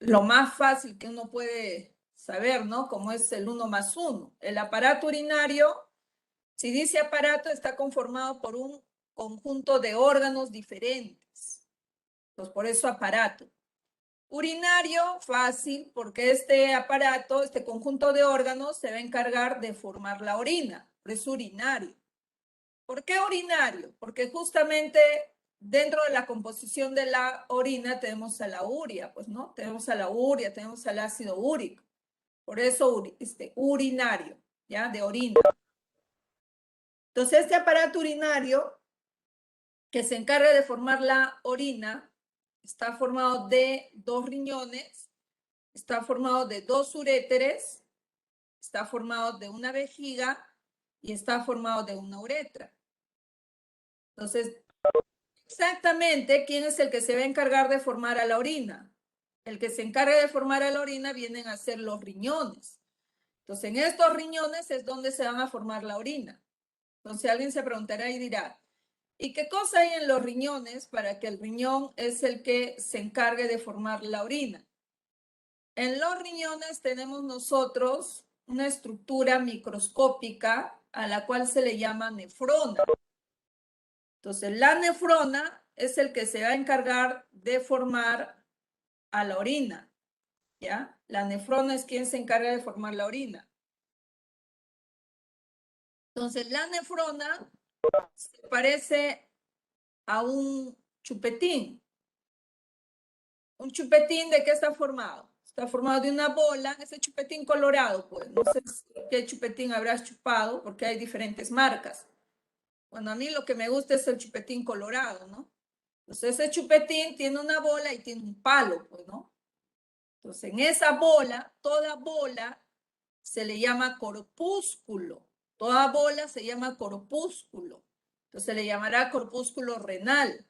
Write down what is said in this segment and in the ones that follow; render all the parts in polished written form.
lo más fácil que uno puede saber, ¿no? Como es el 1 más 1. El aparato urinario, si dice aparato, está conformado por un conjunto de órganos diferentes. Pues por eso aparato. Urinario, fácil, porque este aparato, este conjunto de órganos, se va a encargar de formar la orina. Por eso urinario. ¿Por qué urinario? Porque justamente dentro de la composición de la orina tenemos a la urea, pues, ¿no? Tenemos a la urea, tenemos al ácido úrico. Por eso urinario, ¿ya? De orina. Entonces, este aparato urinario que se encarga de formar la orina está formado de 2 riñones, está formado de 2 uréteres, está formado de una vejiga y está formado de una uretra. Entonces, exactamente, ¿quién es el que se va a encargar de formar a la orina? El que se encarga de formar a la orina vienen a ser los riñones. Entonces, en estos riñones es donde se van a formar la orina. Entonces, alguien se preguntará y dirá, ¿y qué cosa hay en los riñones para que el riñón es el que se encargue de formar la orina? En los riñones tenemos nosotros una estructura microscópica a la cual se le llama nefrona. Entonces, la nefrona es el que se va a encargar de formar a la orina, ¿ya? La nefrona es quien se encarga de formar la orina. Entonces, la nefrona se parece a un chupetín. ¿Un chupetín de qué está formado? Está formado de una bola, ese chupetín colorado, pues. No sé qué chupetín habrás chupado, porque hay diferentes marcas. Bueno, a mí lo que me gusta es el chupetín colorado, ¿no? Entonces, ese chupetín tiene una bola y tiene un palo, pues, ¿no? Entonces, en esa bola, toda bola se le llama corpúsculo. Toda bola se llama corpúsculo. Entonces, se le llamará corpúsculo renal.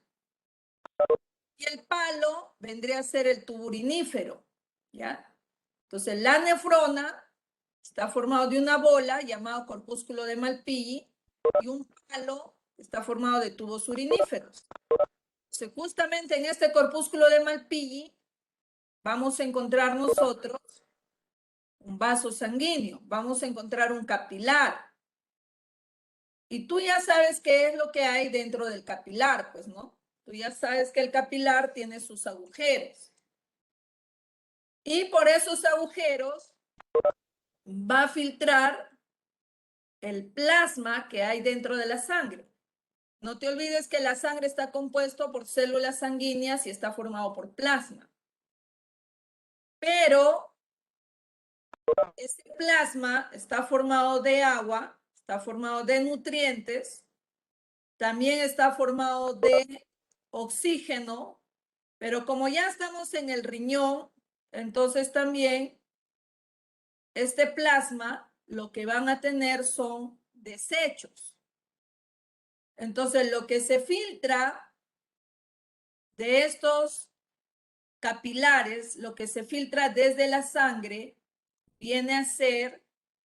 Y el palo vendría a ser el tubo urinífero, ¿ya? Entonces, la nefrona está formado de una bola llamado corpúsculo de Malpighi y un palo está formado de tubos uriníferos. Entonces, justamente en este corpúsculo de Malpighi vamos a encontrar nosotros un vaso sanguíneo, vamos a encontrar un capilar. Y tú ya sabes qué es lo que hay dentro del capilar, pues, ¿no? Tú ya sabes que el capilar tiene sus agujeros. Y por esos agujeros va a filtrar el plasma que hay dentro de la sangre. No te olvides que la sangre está compuesto por células sanguíneas y está formado por plasma. Pero este plasma está formado de agua, está formado de nutrientes, también está formado de oxígeno, pero como ya estamos en el riñón, entonces también este plasma lo que van a tener son desechos. Entonces, lo que se filtra de estos capilares, lo que se filtra desde la sangre, viene a ser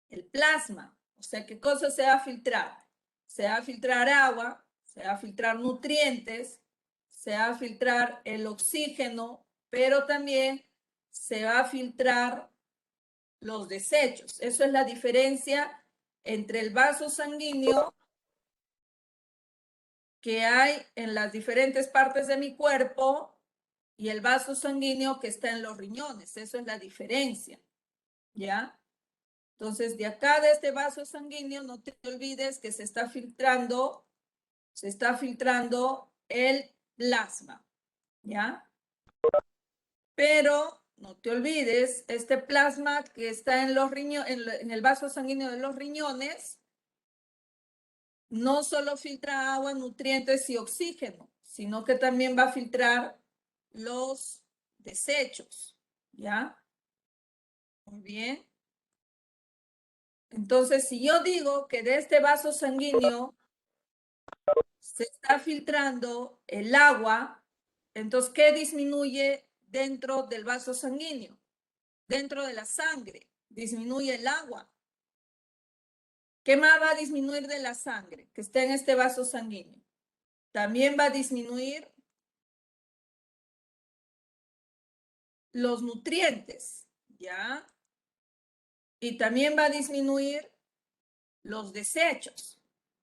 el plasma. O sea, ¿qué cosa se va a filtrar? Se va a filtrar agua, se va a filtrar nutrientes, se va a filtrar el oxígeno, pero también se va a filtrar los desechos. Eso es la diferencia entre el vaso sanguíneo que hay en las diferentes partes de mi cuerpo y el vaso sanguíneo que está en los riñones. Eso es la diferencia, ¿ya? Entonces, de acá, de este vaso sanguíneo, no te olvides que se está filtrando el plasma, ¿ya? Pero no te olvides, este plasma que está en los riñones, en el vaso sanguíneo de los riñones, no solo filtra agua, nutrientes y oxígeno, sino que también va a filtrar los desechos, ¿ya? Muy bien. Entonces, si yo digo que de este vaso sanguíneo se está filtrando el agua, entonces, ¿qué disminuye dentro del vaso sanguíneo? Dentro de la sangre, disminuye el agua. ¿Qué más va a disminuir de la sangre que está en este vaso sanguíneo? También va a disminuir los nutrientes, ¿ya? Y también va a disminuir los desechos.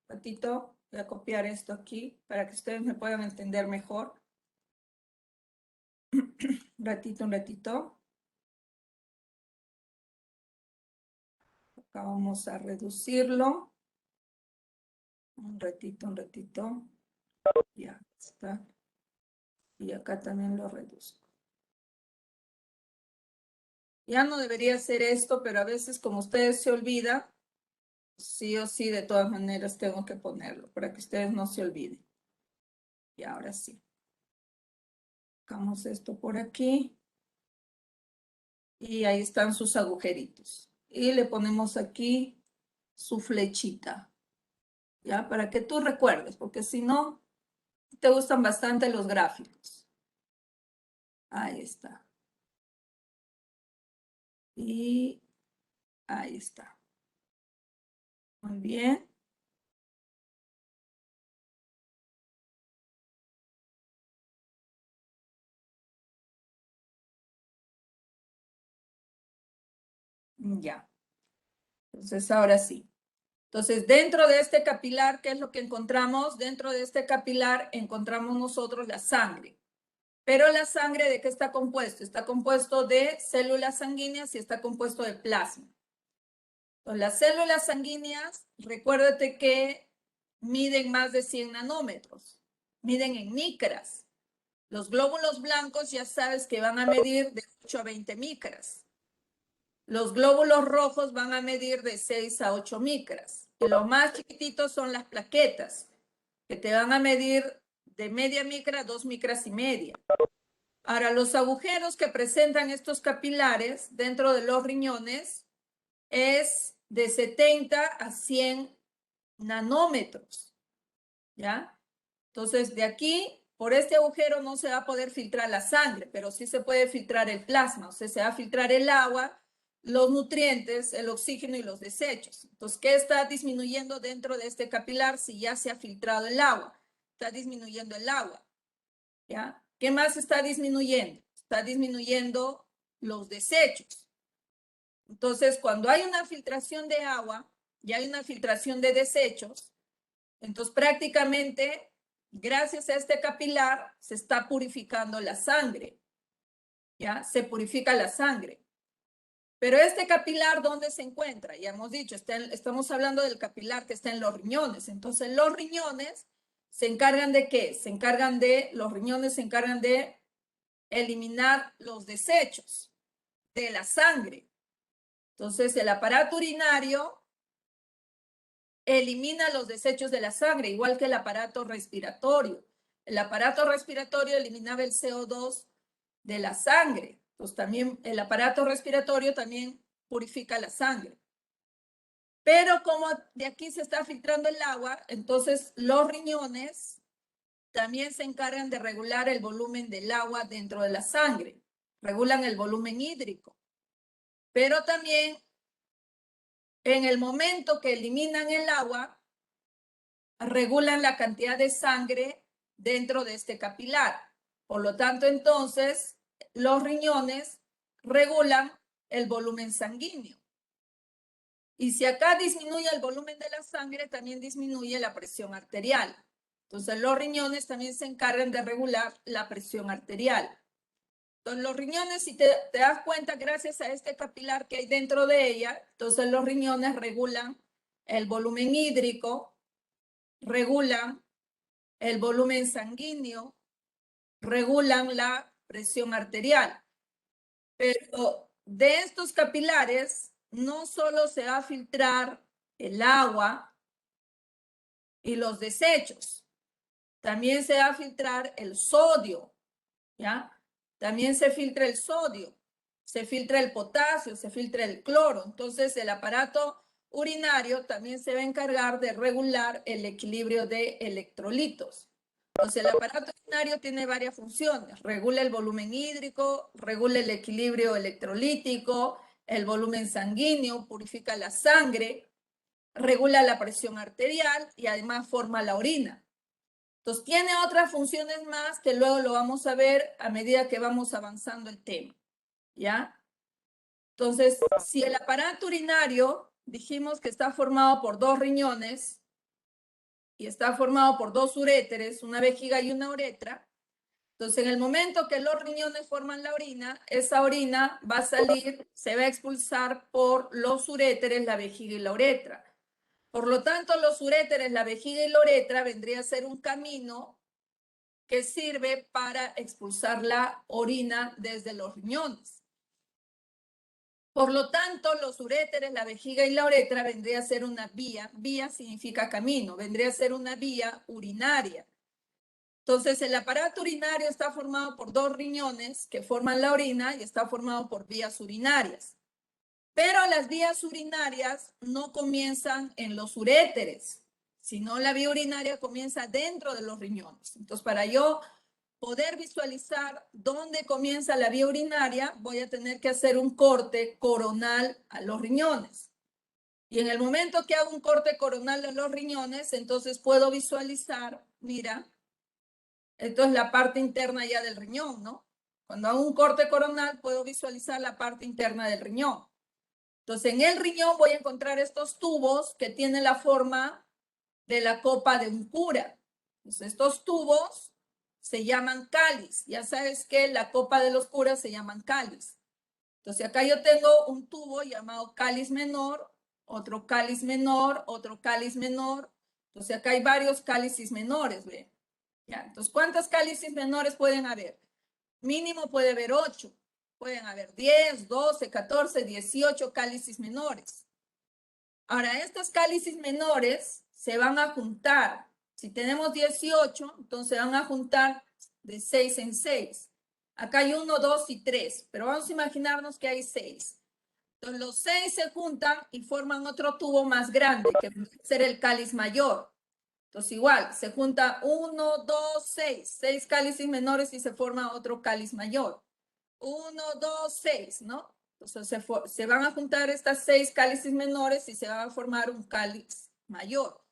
Un ratito, voy a copiar esto aquí para que ustedes me puedan entender mejor. Un ratito, un ratito. Acá vamos a reducirlo. Un ratito, un ratito. Ya está. Y acá también lo reduzco. Ya no debería hacer esto, pero a veces como ustedes se olvidan, sí o sí, de todas maneras tengo que ponerlo para que ustedes no se olviden. Y ahora sí. Sacamos esto por aquí. Y ahí están sus agujeritos. Y le ponemos aquí su flechita. ¿Ya? Para que tú recuerdes, porque si no, te gustan bastante los gráficos. Ahí está. Y ahí está. Muy bien. Ya. Entonces, ahora sí. Entonces, dentro de este capilar, ¿qué es lo que encontramos? Dentro de este capilar encontramos nosotros la sangre. Pero la sangre, ¿de qué está compuesto? Está compuesto de células sanguíneas y está compuesto de plasma. Entonces, las células sanguíneas, recuérdate que miden más de 100 nanómetros, miden en micras. Los glóbulos blancos ya sabes que van a medir de 8 a 20 micras. Los glóbulos rojos van a medir de 6 a 8 micras. Y los más chiquititos son las plaquetas, que te van a medir de media micra a 2 micras y media. Ahora, los agujeros que presentan estos capilares dentro de los riñones es de 70 a 100 nanómetros, ¿ya? Entonces, de aquí, por este agujero no se va a poder filtrar la sangre, pero sí se puede filtrar el plasma, o sea, se va a filtrar el agua, los nutrientes, el oxígeno y los desechos. Entonces, ¿qué está disminuyendo dentro de este capilar si ya se ha filtrado el agua? Está disminuyendo el agua, ¿ya? ¿Qué más está disminuyendo? Está disminuyendo los desechos. Entonces, cuando hay una filtración de agua y hay una filtración de desechos, entonces prácticamente, gracias a este capilar, se está purificando la sangre, ¿ya? Se purifica la sangre. Pero este capilar, ¿dónde se encuentra? Ya hemos dicho, estamos hablando del capilar que está en los riñones. Entonces, los riñones se encargan de ¿qué? Los riñones se encargan de eliminar los desechos de la sangre. Entonces, el aparato urinario elimina los desechos de la sangre, igual que el aparato respiratorio. El aparato respiratorio eliminaba el CO2 de la sangre. Entonces, también el aparato respiratorio también purifica la sangre. Pero como de aquí se está filtrando el agua, entonces los riñones también se encargan de regular el volumen del agua dentro de la sangre. Regulan el volumen hídrico. Pero también en el momento que eliminan el agua, regulan la cantidad de sangre dentro de este capilar. Por lo tanto, entonces, los riñones regulan el volumen sanguíneo. Y si acá disminuye el volumen de la sangre, también disminuye la presión arterial. Entonces, los riñones también se encargan de regular la presión arterial. Entonces, los riñones, si te das cuenta, gracias a este capilar que hay dentro de ella, entonces los riñones regulan el volumen hídrico, regulan el volumen sanguíneo, regulan la presión arterial. Pero de estos capilares no solo se va a filtrar el agua y los desechos, también se va a filtrar el sodio, ¿ya? También se filtra el sodio, se filtra el potasio, se filtra el cloro. Entonces, el aparato urinario también se va a encargar de regular el equilibrio de electrolitos. Entonces, el aparato urinario tiene varias funciones. Regula el volumen hídrico, regula el equilibrio electrolítico, el volumen sanguíneo, purifica la sangre, regula la presión arterial y además forma la orina. Entonces, tiene otras funciones más que luego lo vamos a ver a medida que vamos avanzando el tema. ¿ya? Entonces, si el aparato urinario, dijimos que está formado por 2 riñones y está formado por 2 uréteres, una vejiga y una uretra, entonces en el momento que los riñones forman la orina, esa orina va a salir, se va a expulsar por los uréteres, la vejiga y la uretra. Por lo tanto, los uréteres, la vejiga y la uretra vendría a ser un camino que sirve para expulsar la orina desde los riñones. Por lo tanto, los uréteres, la vejiga y la uretra vendría a ser una vía. Vía significa camino, vendría a ser una vía urinaria. Entonces, el aparato urinario está formado por 2 riñones que forman la orina y está formado por vías urinarias. Pero las vías urinarias no comienzan en los uréteres, sino la vía urinaria comienza dentro de los riñones. Entonces, para yo poder visualizar dónde comienza la vía urinaria, voy a tener que hacer un corte coronal a los riñones. Y en el momento que hago un corte coronal a los riñones, entonces puedo visualizar, mira, esto es la parte interna ya del riñón, ¿no? Cuando hago un corte coronal, puedo visualizar la parte interna del riñón. Entonces, en el riñón voy a encontrar estos tubos que tienen la forma de la copa de un cura. Entonces, estos tubos se llaman cáliz. Ya sabes que la copa de los curas se llaman cáliz. Entonces, acá yo tengo un tubo llamado cáliz menor, otro cáliz menor, otro cáliz menor. Entonces, acá hay varios cálices menores, ¿ve? Ya, entonces, ¿cuántas cálices menores pueden haber? Mínimo puede haber 8. Pueden haber 10, 12, 14, 18 cálices menores. Ahora, estas cálices menores se van a juntar. Si tenemos 18, entonces van a juntar de 6 en 6. Acá hay 1, 2 y 3, pero vamos a imaginarnos que hay 6. Entonces, los 6 se juntan y forman otro tubo más grande, que va a ser el cáliz mayor. Entonces, igual, se junta 1, 2, 6. 6 cálices menores y se forma otro cáliz mayor. 1, 2, 6, ¿no? Entonces se van a juntar estas 6 cálices menores y se va a formar un cáliz mayor.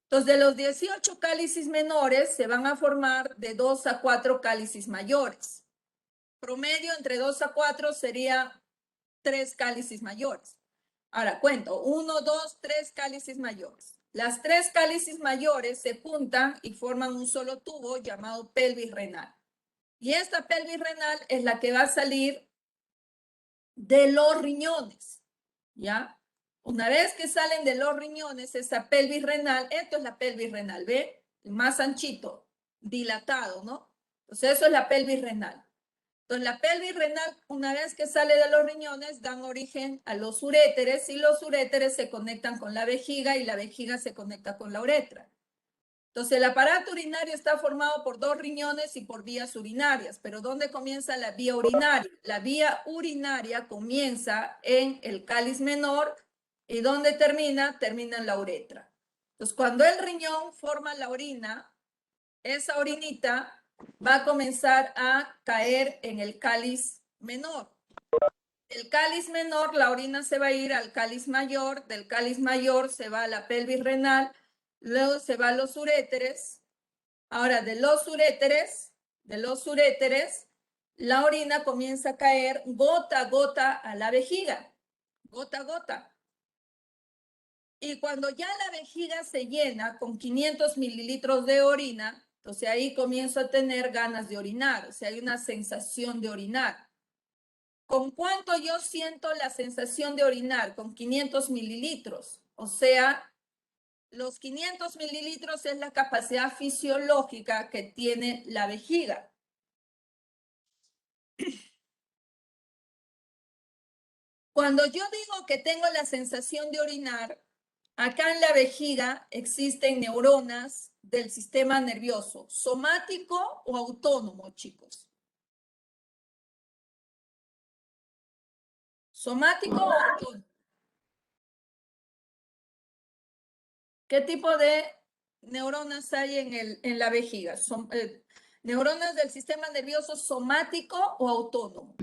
Entonces, de los 18 cálices menores se van a formar de 2 a 4 cálices mayores. Promedio entre 2 a 4 sería 3 cálices mayores. Ahora cuento, 1, 2, 3 cálices mayores. Las 3 cálices mayores se juntan y forman un solo tubo llamado pelvis renal. Y esta pelvis renal es la que va a salir de los riñones, ¿ya? Una vez que salen de los riñones, esa pelvis renal, esto es la pelvis renal, ¿ve? Más anchito, dilatado, ¿no? Entonces eso es la pelvis renal. Entonces la pelvis renal, una vez que sale de los riñones, dan origen a los uréteres y los uréteres se conectan con la vejiga y la vejiga se conecta con la uretra. Entonces, el aparato urinario está formado por 2 riñones y por vías urinarias. Pero ¿dónde comienza la vía urinaria? La vía urinaria comienza en el cáliz menor y ¿dónde termina? Termina en la uretra. Entonces, cuando el riñón forma la orina, esa orinita va a comenzar a caer en el cáliz menor. Del cáliz menor, la orina se va a ir al cáliz mayor, del cáliz mayor se va a la pelvis renal, luego se va a los uréteres. Ahora, de los uréteres, la orina comienza a caer gota a gota a la vejiga, gota a gota. Y cuando ya la vejiga se llena con 500 mililitros de orina, entonces ahí comienzo a tener ganas de orinar, o sea, hay una sensación de orinar. ¿Con cuánto yo siento la sensación de orinar? Con 500 mililitros. O sea, los 500 mililitros es la capacidad fisiológica que tiene la vejiga. Cuando yo digo que tengo la sensación de orinar, acá en la vejiga existen neuronas del sistema nervioso, somático o autónomo, chicos. ¿Somático o autónomo? ¿Qué tipo de neuronas hay en la vejiga? Son neuronas del sistema nervioso somático o autónomo.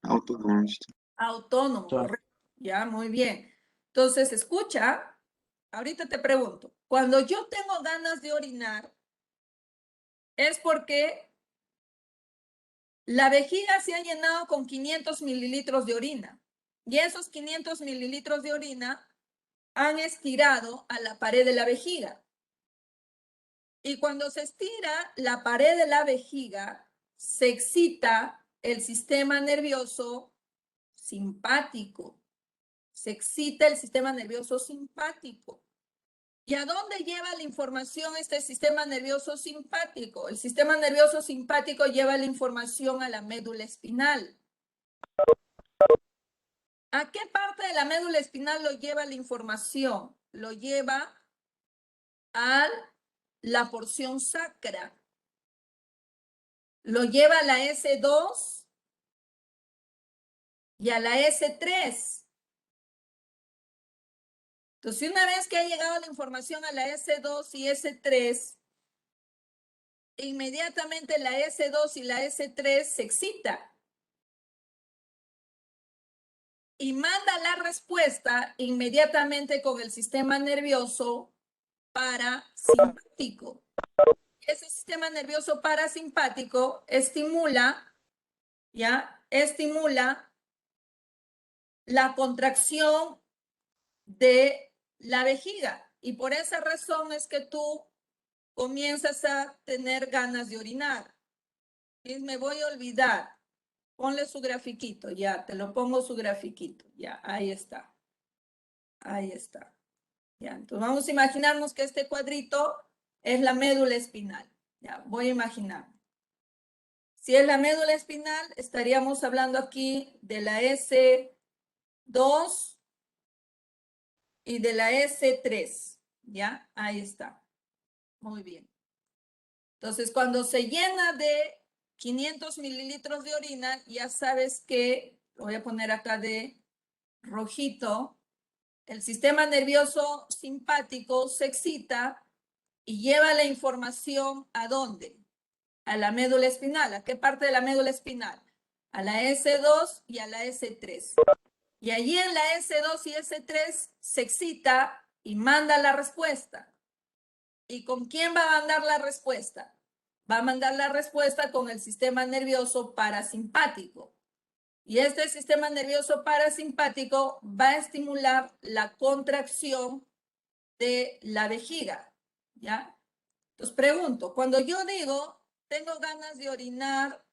Autónomo. Autónomo, correcto. Ya, muy bien. Entonces, escucha, ahorita te pregunto, cuando yo tengo ganas de orinar, es porque La vejiga se ha llenado con 500 mililitros de orina y esos 500 mililitros de orina han estirado a la pared de la vejiga. Y cuando se estira la pared de la vejiga, se excita el sistema nervioso simpático. Se excita el sistema nervioso simpático. ¿Y a dónde lleva la información este sistema nervioso simpático? El sistema nervioso simpático lleva la información a la médula espinal. ¿A qué parte de la médula espinal lo lleva la información? Lo lleva a la porción sacra. Lo lleva a la S2 y a la S3. Entonces, una vez que ha llegado la información a la S2 y S3, inmediatamente la S2 y la S3 se excita y manda la respuesta inmediatamente con el sistema nervioso parasimpático. Ese sistema nervioso parasimpático estimula, ¿ya? Estimula la contracción de la vejiga y por esa razón es que tú comienzas a tener ganas de orinar. Y me voy a olvidar. Ponle su grafiquito, ya, te lo pongo su grafiquito, ya, ahí está. Ahí está. Ya, entonces vamos a imaginarnos que este cuadrito es la médula espinal. Ya, voy a imaginar. Si es la médula espinal, estaríamos hablando aquí de la S2 y de la S3. Ya, ahí está. Muy bien. Entonces, cuando se llena de 500 mililitros de orina, ya sabes que, lo voy a poner acá de rojito, el sistema nervioso simpático se excita y lleva la información ¿a dónde? A la médula espinal. ¿A qué parte de la médula espinal? A la S2 y a la S3. Y allí en la S2 y S3 se excita y manda la respuesta. ¿Y con quién va a mandar la respuesta? Va a mandar la respuesta con el sistema nervioso parasimpático. Y este sistema nervioso parasimpático va a estimular la contracción de la vejiga, ¿ya? Entonces pregunto, cuando yo digo, tengo ganas de orinar,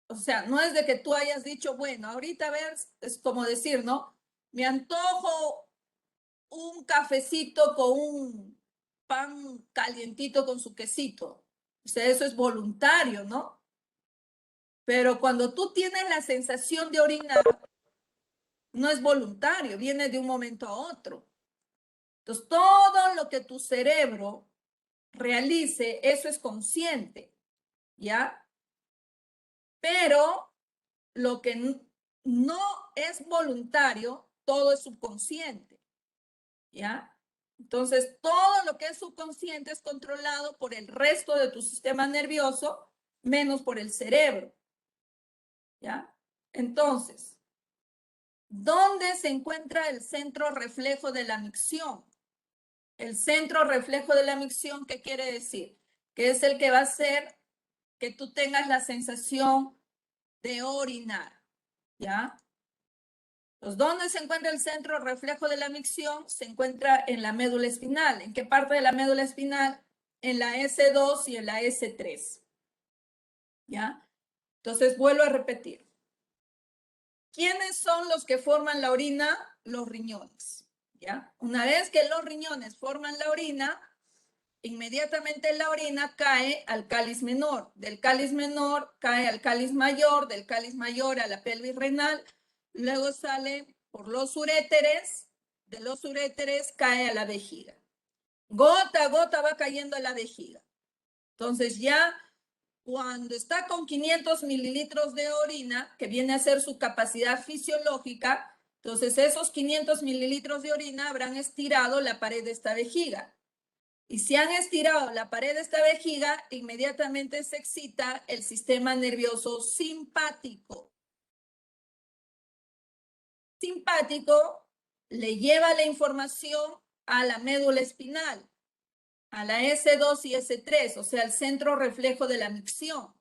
o sea, no es de que tú hayas dicho, bueno, ahorita a ver, es como decir, ¿no? Me antojo un cafecito con un pan calientito con su quesito. O sea, eso es voluntario, ¿no? Pero cuando tú tienes la sensación de orinar, no es voluntario, viene de un momento a otro. Entonces, todo lo que tu cerebro realice, eso es consciente, ¿ya? Pero lo que no es voluntario, todo es subconsciente, ¿ya? Entonces, todo lo que es subconsciente es controlado por el resto de tu sistema nervioso, menos por el cerebro, ¿ya? Entonces, ¿dónde se encuentra el centro reflejo de la micción? El centro reflejo de la micción, ¿qué quiere decir? Que es el que va a hacer que tú tengas la sensación de orinar, ¿ya? Entonces, ¿dónde se encuentra el centro reflejo de la micción? Se encuentra en la médula espinal. ¿En qué parte de la médula espinal? En la S2 y en la S3, ¿ya? Entonces, vuelvo a repetir. ¿Quiénes son los que forman la orina? Los riñones, ¿ya? Una vez que los riñones forman la orina, inmediatamente la orina cae al cáliz menor, del cáliz menor cae al cáliz mayor, del cáliz mayor a la pelvis renal, luego sale por los uréteres, de los uréteres cae a la vejiga. Gota a gota va cayendo a la vejiga. Entonces ya cuando está con 500 mililitros de orina, que viene a ser su capacidad fisiológica, entonces esos 500 mililitros de orina habrán estirado la pared de esta vejiga. Y si han estirado la pared de esta vejiga, inmediatamente se excita el sistema nervioso simpático. Simpático le lleva la información a la médula espinal, a la S2 y S3, o sea, el centro reflejo de la micción.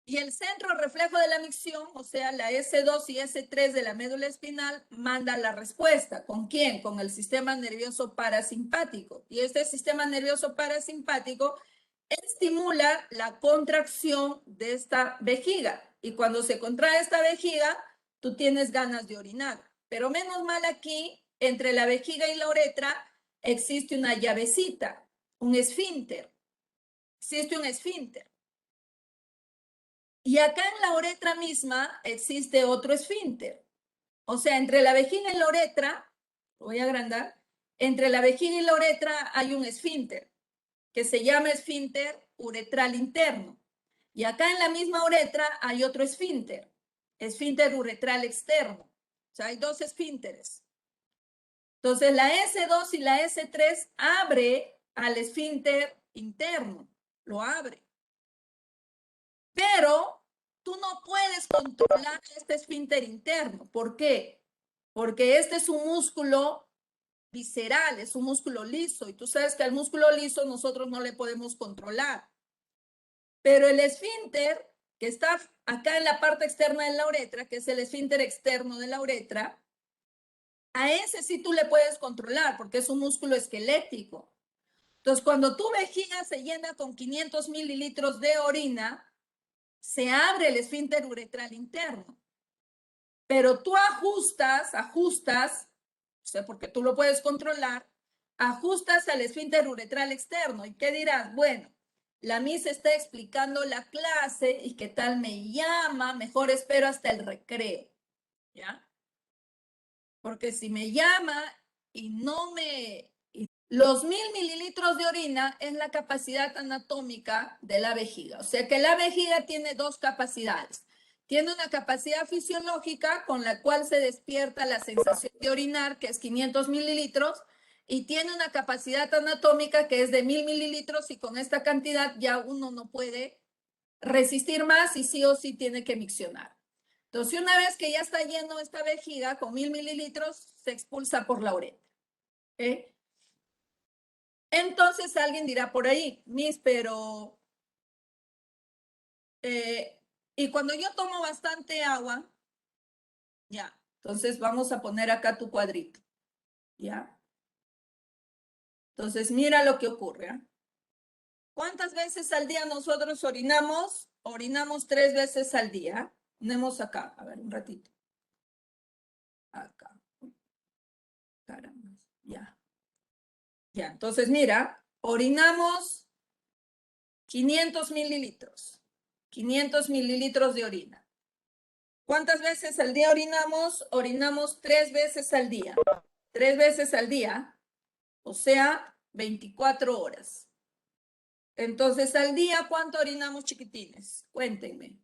Y el centro reflejo de la micción, o sea, la S2 y S3 de la médula espinal, manda la respuesta. ¿Con quién? Con el sistema nervioso parasimpático. Y este sistema nervioso parasimpático estimula la contracción de esta vejiga. Y cuando se contrae esta vejiga, tú tienes ganas de orinar. Pero menos mal aquí, entre la vejiga y la uretra, existe una llavecita, un esfínter. Existe un esfínter. Y acá en la uretra misma existe otro esfínter. O sea, entre la vejiga y la uretra, voy a agrandar, entre la vejiga y la uretra hay un esfínter que se llama esfínter uretral interno. Y acá en la misma uretra hay otro esfínter uretral externo. O sea, hay dos esfínteres. Entonces, la S2 y la S3 abre al esfínter interno, lo abre. Pero tú no puedes controlar este esfínter interno. ¿Por qué? Porque este es un músculo visceral, es un músculo liso, y tú sabes que al músculo liso nosotros no le podemos controlar. Pero el esfínter que está acá en la parte externa de la uretra, que es el esfínter externo de la uretra, a ese sí tú le puedes controlar porque es un músculo esquelético. Entonces, cuando tu vejiga se llena con 500 mililitros de orina, se abre el esfínter uretral interno. Pero tú ajustas, o sea, porque tú lo puedes controlar, ajustas al esfínter uretral externo. ¿Y qué dirás? Bueno, la Miss está explicando la clase y qué tal me llama, mejor espero hasta el recreo, ¿ya? Porque si me llama y no me... Los 1000 mililitros de orina es la capacidad anatómica de la vejiga. O sea que la vejiga tiene dos capacidades. Tiene una capacidad fisiológica con la cual se despierta la sensación de orinar, que es 500 mililitros, y tiene una capacidad anatómica que es de 1000 mililitros, y con esta cantidad ya uno no puede resistir más y sí o sí tiene que miccionar. Entonces, una vez que ya está lleno esta vejiga con 1000 mililitros, se expulsa por la uretra. ¿Okay? Entonces alguien dirá por ahí, Miss, pero y cuando yo tomo bastante agua, ya, entonces vamos a poner acá tu cuadrito, ya. Entonces mira lo que ocurre. ¿Eh? ¿Cuántas veces al día nosotros orinamos? Orinamos 3 veces al día. Ponemos acá, a ver, un ratito. Acá. Caramba, ya. Ya, entonces mira, orinamos 500 mililitros. 500 mililitros de orina. ¿Cuántas veces al día orinamos? Orinamos 3 veces al día. 3 veces al día, o sea, 24 horas. Entonces, al día, ¿cuánto orinamos, chiquitines? Cuéntenme.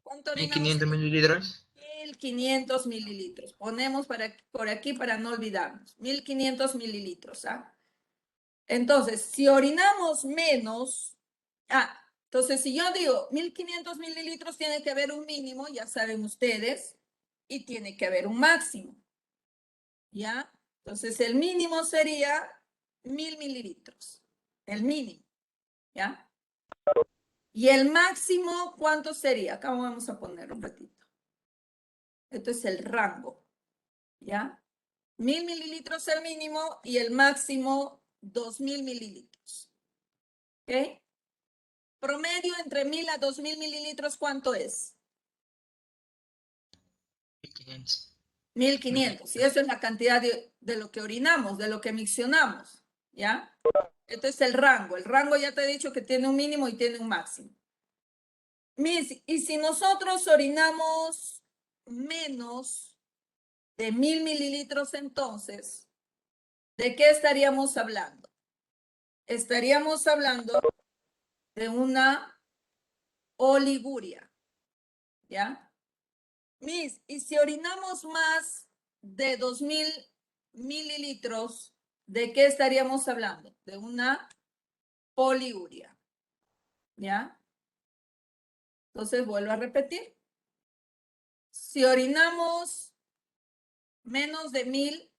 ¿Cuánto orinamos? 1500 mililitros. 1500 mililitros. Ponemos por aquí para no olvidarnos. 1500 mililitros. ¿Ah? Entonces, si orinamos menos, entonces si yo digo 1500 mililitros, tiene que haber un mínimo, ya saben ustedes, y tiene que haber un máximo. ¿Ya? Entonces el mínimo sería 1000 mililitros. El mínimo. ¿Ya? Y el máximo, ¿cuánto sería? Acá vamos a poner un ratito. Esto es el rango. ¿Ya? 1000 mililitros el mínimo y el máximo 2000 mililitros. ¿Ok? Promedio entre 1000 a 2000 mililitros, ¿cuánto es? 1500. 1500. Y eso es la cantidad de lo que orinamos, de lo que miccionamos. ¿Ya? Este es el rango. El rango ya te he dicho que tiene un mínimo y tiene un máximo. Y si nosotros orinamos menos de 1000 mililitros, entonces, ¿de qué estaríamos hablando? Estaríamos hablando de una oliguria. ¿Ya? Y si orinamos más de 2000 mililitros, ¿de qué estaríamos hablando? De una poliuria. ¿Ya? Entonces vuelvo a repetir. Si orinamos menos de 1000,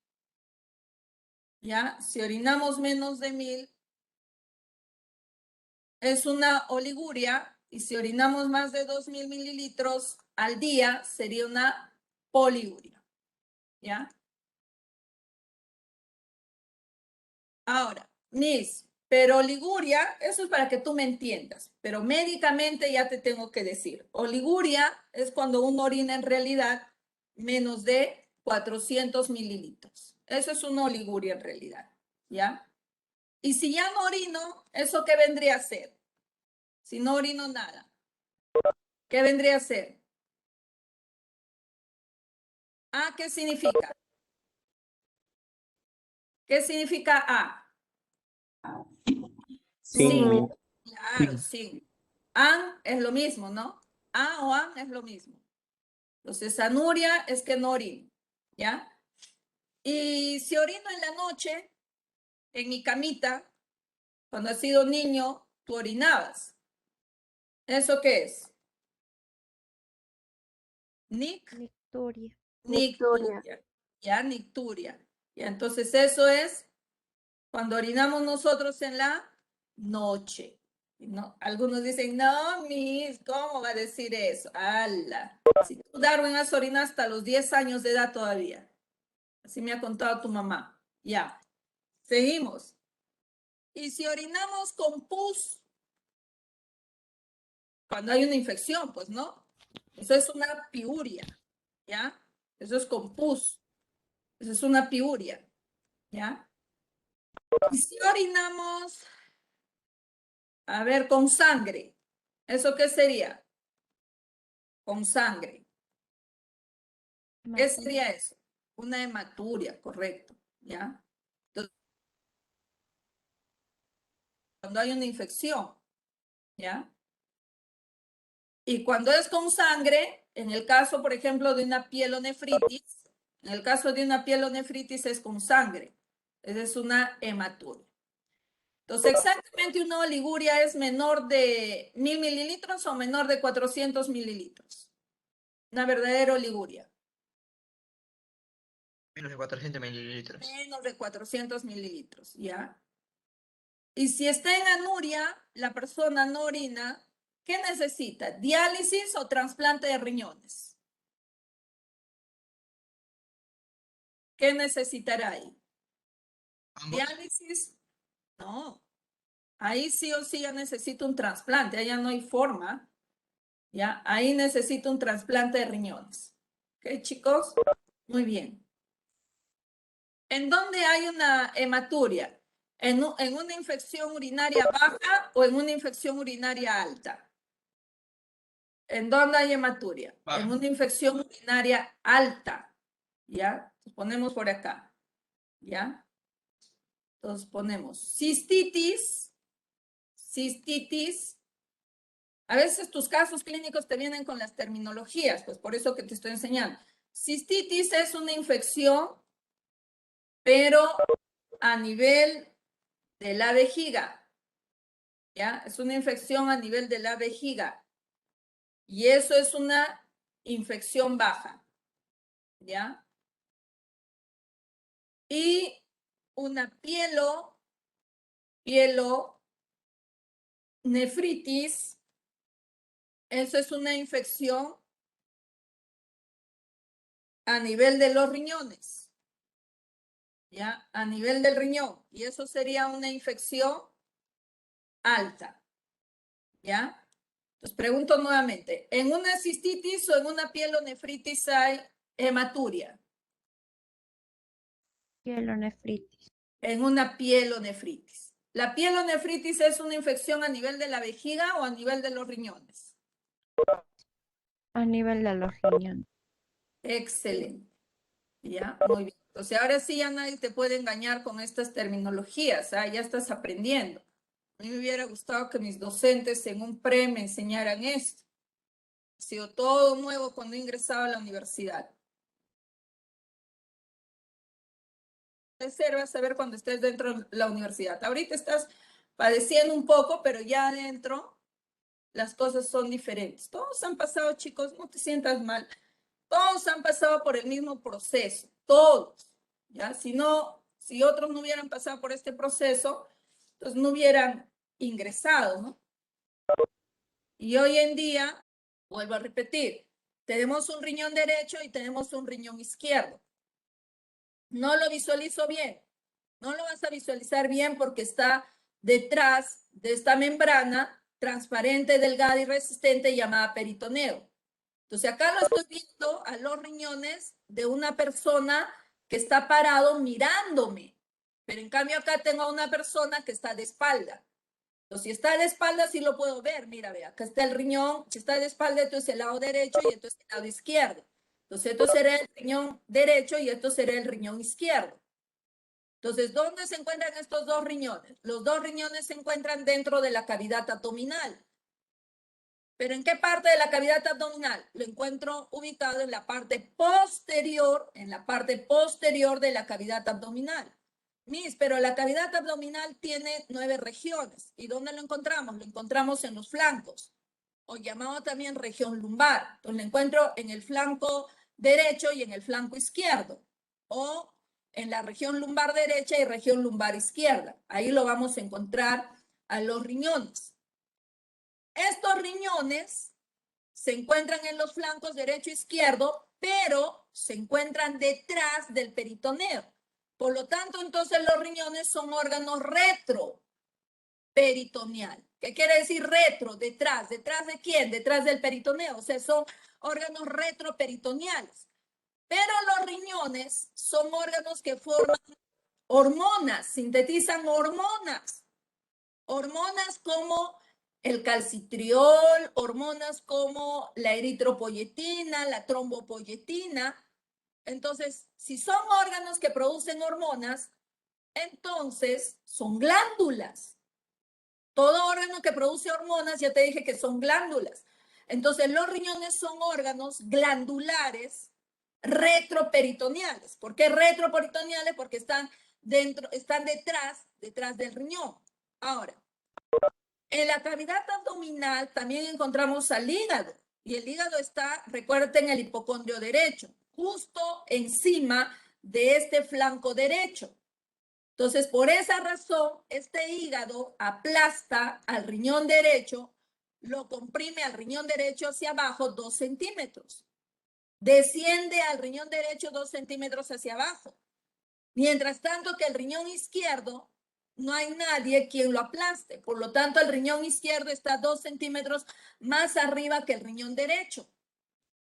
¿ya? Si orinamos menos de 1000, es una oliguria Y si orinamos más de 2.000 mililitros al día, sería una poliuria. ¿Ya? Ahora, Miss, pero oliguria, eso es para que tú me entiendas, pero médicamente ya te tengo que decir, oliguria es cuando uno orina en realidad menos de 400 mililitros. Eso es una oliguria en realidad, ¿ya? Y si ya no orino, ¿eso qué vendría a ser? Si no orino nada, ¿qué vendría a ser? ¿A qué significa? ¿Qué significa A? Sin. Claro, sí. An es lo mismo, ¿no? A o an es lo mismo. Entonces, anuria es que no orino, ¿ya? Y si orino en la noche, en mi camita, cuando has sido niño, tú orinabas. ¿Eso qué es? Nicturia. Nicturia. ¿Ya? Nicturia. ¿Ya? Entonces, eso es cuando orinamos nosotros en la noche. ¿No? Algunos dicen, no, Miss, ¿cómo va a decir eso? ¡Hala! Si tú, Darwin, has orinado hasta los 10 años de edad todavía. Así me ha contado tu mamá. Ya. Seguimos. Y si orinamos con pus, cuando hay una infección, pues no. Eso es una piuria. ¿Ya? Eso es con pus. Eso es una piuria. ¿Ya? Y si orinamos, a ver, con sangre. ¿Eso qué sería? Con sangre. ¿Qué sería eso? Una hematuria, correcto. ¿Ya? Entonces, cuando hay una infección, ¿ya? Y cuando es con sangre, en el caso, por ejemplo, de una pielonefritis, en el caso de una pielonefritis es con sangre. Esa es una hematuria. Entonces, exactamente una oliguria es menor de 1.000 mililitros o menor de 400 mililitros. Una verdadera oliguria. Menos de 400 mililitros. Menos de 400 mililitros, ¿ya? Y si está en anuria, la persona no orina, ¿qué necesita? ¿Diálisis o trasplante de riñones? ¿Qué necesitará ahí? Ambos. ¿Diálisis? No. Ahí sí o sí ya necesito un trasplante, allá no hay forma, ¿ya? Ahí necesito un trasplante de riñones. ¿Ok, chicos? Muy bien. ¿En dónde hay una hematuria? ¿En una infección urinaria baja o en una infección urinaria alta? ¿En dónde hay hematuria? Baja. En una infección urinaria alta, ¿ya? Entonces ponemos por acá, ¿ya? Entonces ponemos cistitis. A veces tus casos clínicos te vienen con las terminologías, pues por eso que te estoy enseñando. Cistitis es una infección, pero a nivel de la vejiga, ¿ya? Es una infección a nivel de la vejiga. Y eso es una infección baja, ¿ya? Y una pielonefritis, eso es una infección a nivel de los riñones, ¿ya? A nivel del riñón. Y eso sería una infección alta, ¿ya? Entonces pregunto nuevamente, ¿en una cistitis o en una pielonefritis hay hematuria? Pielonefritis. En una pielonefritis. ¿La pielonefritis es una infección a nivel de la vejiga o a nivel de los riñones? A nivel de los riñones. Excelente. Ya, muy bien. Entonces, ahora sí ya nadie te puede engañar con estas terminologías, ¿ah? Ya estás aprendiendo. A mí me hubiera gustado que mis docentes en un pre me enseñaran esto. Ha sido todo nuevo cuando he ingresado a la universidad. Vas a ver cuando estés dentro de la universidad. Ahorita estás padeciendo un poco, pero ya adentro las cosas son diferentes. Todos han pasado, chicos, no te sientas mal. Todos han pasado por el mismo proceso, todos, ¿ya? Si otros no hubieran pasado por este proceso, entonces no hubieran ingresado, ¿no? Y hoy en día, vuelvo a repetir, tenemos un riñón derecho y tenemos un riñón izquierdo. No lo visualizo bien. No lo vas a visualizar bien porque está detrás de esta membrana transparente, delgada y resistente llamada peritoneo. Entonces acá lo estoy viendo a los riñones de una persona que está parado mirándome. Pero en cambio acá tengo a una persona que está de espalda. Entonces, si está de espalda, sí lo puedo ver. Mira, ve, acá está el riñón. Si está de espalda, entonces el lado derecho y entonces el lado izquierdo. Entonces, esto será el riñón derecho y esto será el riñón izquierdo. Entonces, ¿dónde se encuentran estos dos riñones? Los dos riñones se encuentran dentro de la cavidad abdominal. ¿Pero en qué parte de la cavidad abdominal? Lo encuentro ubicado en la parte posterior de la cavidad abdominal. Pero la cavidad abdominal tiene 9 regiones. ¿Y dónde lo encontramos? Lo encontramos en los flancos, o llamado también región lumbar. Entonces lo encuentro en el flanco derecho y en el flanco izquierdo, o en la región lumbar derecha y región lumbar izquierda. Ahí lo vamos a encontrar a los riñones. Estos riñones se encuentran en los flancos derecho e izquierdo, pero se encuentran detrás del peritoneo. Por lo tanto, entonces los riñones son órganos retroperitoneal. ¿Qué quiere decir retro? Detrás. ¿Detrás de quién? Detrás del peritoneo. O sea, son órganos retroperitoneales. Pero los riñones son órganos que forman hormonas, sintetizan hormonas. Hormonas como el calcitriol, hormonas como la eritropoyetina, la trombopoyetina. Entonces, si son órganos que producen hormonas, entonces son glándulas. Todo órgano que produce hormonas, ya te dije que son glándulas. Entonces, los riñones son órganos glandulares retroperitoneales. ¿Por qué retroperitoneales? Porque están detrás del riñón. Ahora, en la cavidad abdominal también encontramos al hígado. Y el hígado está, recuerden, en el hipocondrio derecho, justo encima de este flanco derecho. Entonces, por esa razón, este hígado aplasta al riñón derecho, lo comprime al riñón derecho hacia abajo 2 centímetros. Desciende al riñón derecho 2 centímetros hacia abajo. Mientras tanto que el riñón izquierdo, no hay nadie quien lo aplaste. Por lo tanto, el riñón izquierdo está 2 centímetros más arriba que el riñón derecho.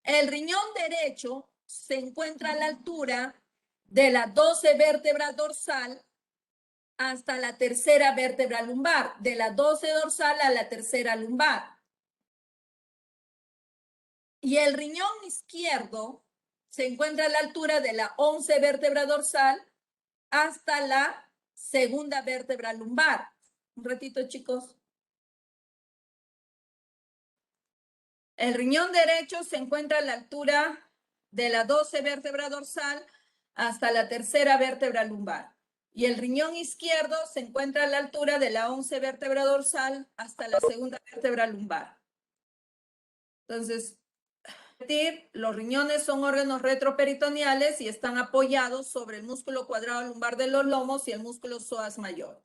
El riñón derecho se encuentra a la altura de la 12 vértebra dorsal hasta la tercera vértebra lumbar, de la 12 dorsal a la tercera lumbar. Y el riñón izquierdo se encuentra a la altura de la 11 vértebra dorsal hasta la segunda vértebra lumbar. Un ratito, chicos. El riñón derecho se encuentra a la altura de la 12 vértebra dorsal hasta la tercera vértebra lumbar. Y el riñón izquierdo se encuentra a la altura de la 11 vértebra dorsal hasta la segunda vértebra lumbar. Entonces, los riñones son órganos retroperitoneales y están apoyados sobre el músculo cuadrado lumbar de los lomos y el músculo psoas mayor.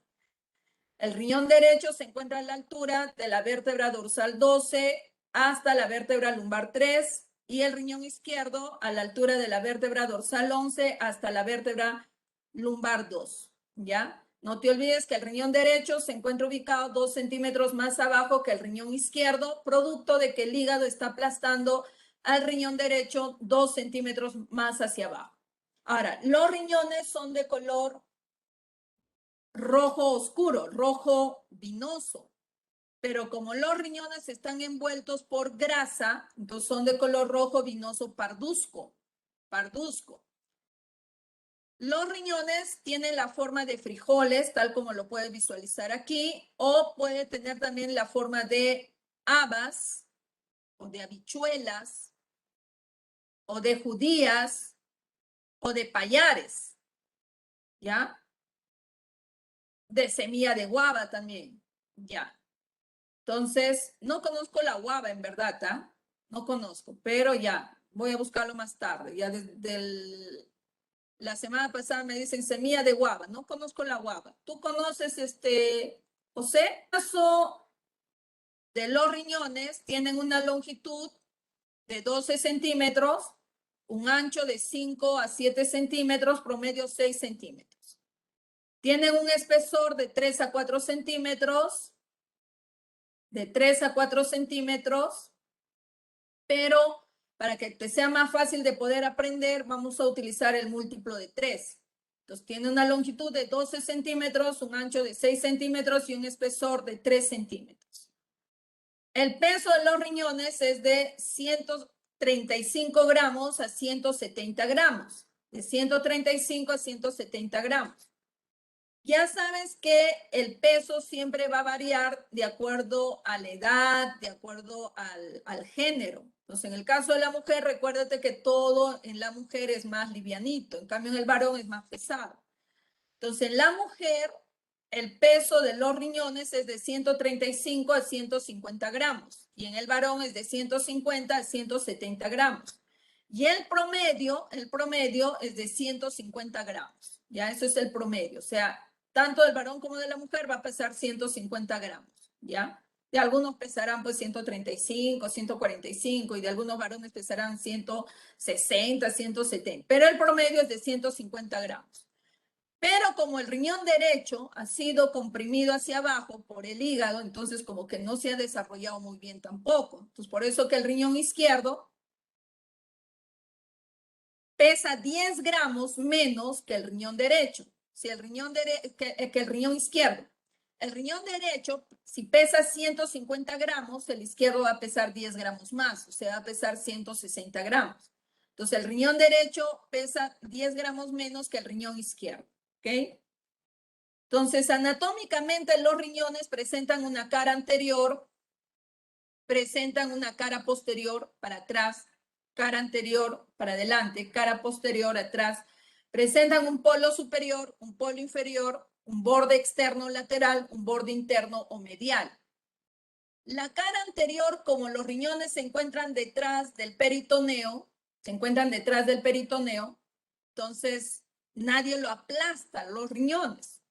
El riñón derecho se encuentra a la altura de la vértebra dorsal 12 hasta la vértebra lumbar 3 y el riñón izquierdo a la altura de la vértebra dorsal 11 hasta la vértebra lumbar 2, ¿ya? No te olvides que el riñón derecho se encuentra ubicado 2 centímetros más abajo que el riñón izquierdo, producto de que el hígado está aplastando al riñón derecho 2 centímetros más hacia abajo. Ahora, los riñones son de color rojo oscuro, rojo vinoso. Pero como los riñones están envueltos por grasa, entonces son de color rojo vinoso parduzco. Los riñones tienen la forma de frijoles, tal como lo puedes visualizar aquí, o puede tener también la forma de habas, o de habichuelas, o de judías, o de payares, ¿ya? De semilla de guava también, ¿ya? Entonces, no conozco la guava en verdad, ¿ah? No conozco, pero ya, voy a buscarlo más tarde. Ya desde la semana pasada me dicen semilla de guava, no conozco la guava. ¿Tú conoces José? de los riñones tienen una longitud de 12 centímetros, un ancho de 5 a 7 centímetros, promedio 6 centímetros. Tienen un espesor de 3 a 4 centímetros, pero para que te sea más fácil de poder aprender, vamos a utilizar el múltiplo de 3. Entonces, tiene una longitud de 12 centímetros, un ancho de 6 centímetros y un espesor de 3 centímetros. El peso de los riñones es de 135 gramos a 170 gramos. De 135 a 170 gramos. Ya sabes que el peso siempre va a variar de acuerdo a la edad, de acuerdo al género. Entonces, en el caso de la mujer, recuérdate que todo en la mujer es más livianito. En cambio, en el varón es más pesado. Entonces, en la mujer, el peso de los riñones es de 135 a 150 gramos. Y en el varón es de 150 a 170 gramos. Y el promedio es de 150 gramos. Ya, eso es el promedio. O sea, tanto del varón como de la mujer va a pesar 150 gramos. ¿Ya? De algunos pesarán pues 135, 145 y de algunos varones pesarán 160, 170. Pero el promedio es de 150 gramos. Pero como el riñón derecho ha sido comprimido hacia abajo por el hígado, entonces como que no se ha desarrollado muy bien tampoco. Entonces por eso que el riñón izquierdo pesa 10 gramos menos que el riñón derecho. Si el riñón que el riñón izquierdo. El riñón derecho, si pesa 150 gramos, el izquierdo va a pesar 10 gramos más, o sea, va a pesar 160 gramos. Entonces el riñón derecho pesa 10 gramos menos que el riñón izquierdo. ¿Ok? Entonces, anatómicamente los riñones presentan una cara anterior, presentan una cara posterior para atrás, cara anterior para adelante, cara posterior atrás. Presentan un polo superior, un polo inferior, un borde externo lateral, un borde interno o medial. La cara anterior, como los riñones se encuentran detrás del peritoneo, entonces nadie lo aplasta, los riñones.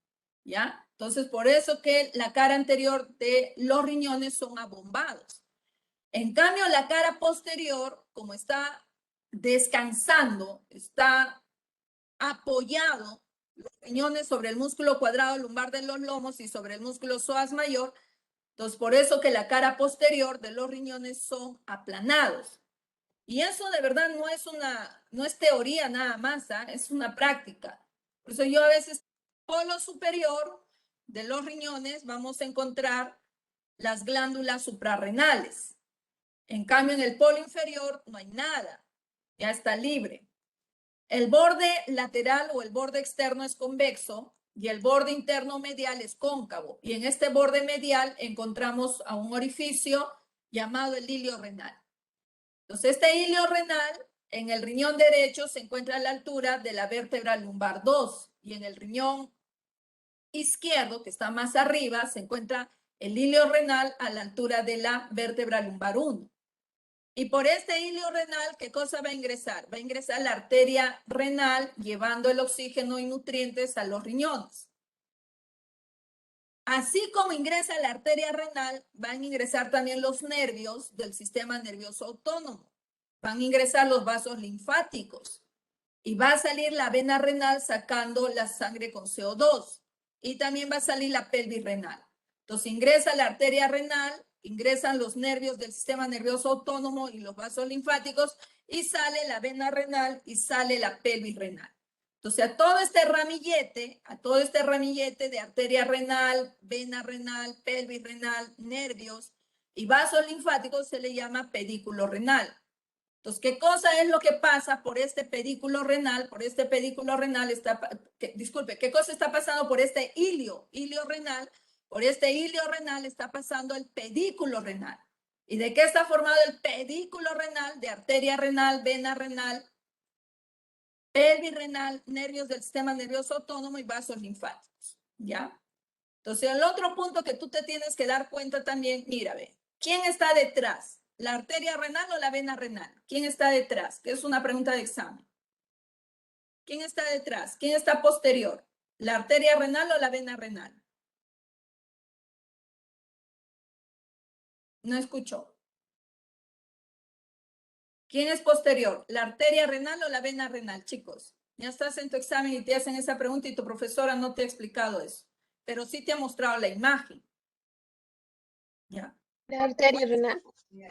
¿Ya? Entonces, por eso que la cara anterior de los riñones son abombados. En cambio, la cara posterior, como está descansando, está apoyado los riñones sobre el músculo cuadrado lumbar de los lomos y sobre el músculo psoas mayor, entonces por eso que la cara posterior de los riñones son aplanados. Y eso de verdad no es teoría nada más, ¿eh? Es una práctica. Por eso yo a veces, polo superior de los riñones, vamos a encontrar las glándulas suprarrenales. En cambio, en el polo inferior no hay nada, ya está libre. El borde lateral o el borde externo es convexo y el borde interno medial es cóncavo. Y en este borde medial encontramos a un orificio llamado el hilio renal. Entonces, este hilio renal en el riñón derecho se encuentra a la altura de la vértebra lumbar 2 y en el riñón izquierdo, que está más arriba, se encuentra el hilio renal a la altura de la vértebra lumbar 1. Y por este hilio renal, ¿qué cosa va a ingresar? Va a ingresar la arteria renal llevando el oxígeno y nutrientes a los riñones. Así como ingresa la arteria renal, van a ingresar también los nervios del sistema nervioso autónomo. Van a ingresar los vasos linfáticos y va a salir la vena renal sacando la sangre con CO2 y también va a salir la pelvis renal. Entonces ingresa la arteria renal, ingresan los nervios del sistema nervioso autónomo y los vasos linfáticos y sale la vena renal y sale la pelvis renal. Entonces a todo este ramillete de arteria renal, vena renal, pelvis renal, nervios y vasos linfáticos se le llama pedículo renal. Entonces, ¿qué cosa es lo que pasa por este pedículo renal? Por este pedículo renal ¿qué cosa está pasando por este hilio renal? Por este hilio renal está pasando el pedículo renal. ¿Y de qué está formado el pedículo renal? De arteria renal, vena renal, pelvis renal, nervios del sistema nervioso autónomo y vasos linfáticos. ¿Ya? Entonces, el otro punto que tú te tienes que dar cuenta también, mira, ve, ¿quién está detrás? ¿La arteria renal o la vena renal? ¿Quién está detrás? Que es una pregunta de examen. ¿Quién está detrás? ¿Quién está posterior? ¿La arteria renal o la vena renal? No escuchó. ¿Quién es posterior? ¿La arteria renal o la vena renal, chicos? Ya estás en tu examen y te hacen esa pregunta y tu profesora no te ha explicado eso, pero sí te ha mostrado la imagen. ¿Ya? La arteria renal.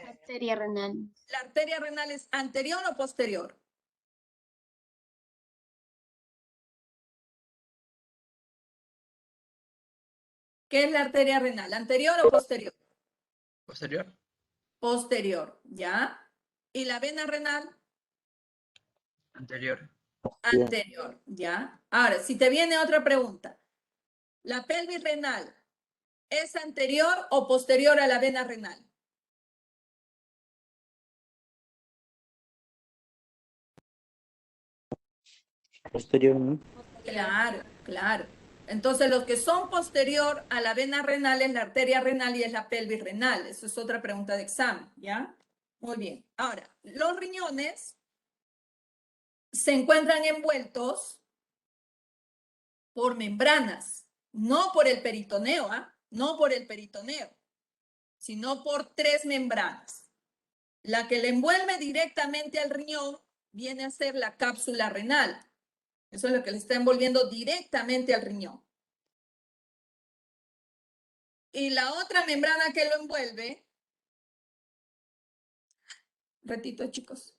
Arteria renal. ¿La arteria renal es anterior o posterior? ¿Qué es la arteria renal? ¿Anterior o posterior? Posterior. Posterior, ¿ya? ¿Y la vena renal? Anterior. Anterior, ¿ya? Ahora, si te viene otra pregunta, ¿la pelvis renal es anterior o posterior a la vena renal? Posterior, ¿no? Claro, claro. Entonces, los que son posterior a la vena renal es la arteria renal y es la pelvis renal. Eso es otra pregunta de examen, ¿ya? Muy bien. Ahora, los riñones se encuentran envueltos por membranas, no por el peritoneo, ¿ah? No por el peritoneo, sino por 3 membranas. La que le envuelve directamente al riñón viene a ser la cápsula renal. Eso es lo que le está envolviendo directamente al riñón. Y la otra membrana que lo envuelve, ratito chicos.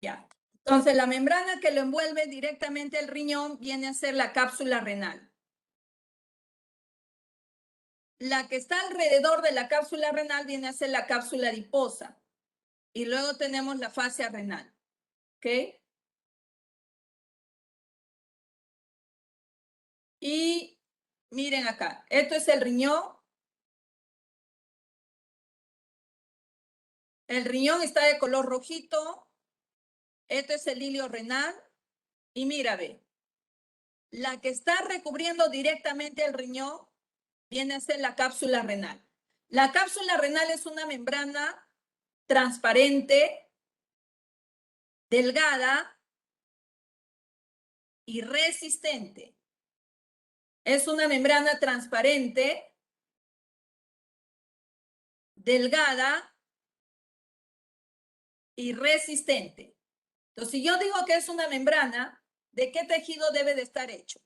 Ya. Entonces, la membrana que lo envuelve directamente al riñón viene a ser la cápsula renal. La que está alrededor de la cápsula renal viene a ser la cápsula adiposa. Y luego tenemos la fascia renal. ¿Ok? Y miren acá, esto es el riñón. El riñón está de color rojito. Esto es el hilio renal. Y mira, ve, la que está recubriendo directamente el riñón viene a ser la cápsula renal. La cápsula renal es una membrana transparente, delgada y resistente. Es una membrana transparente, delgada y resistente. Entonces, si yo digo que es una membrana, ¿de qué tejido debe de estar hecho?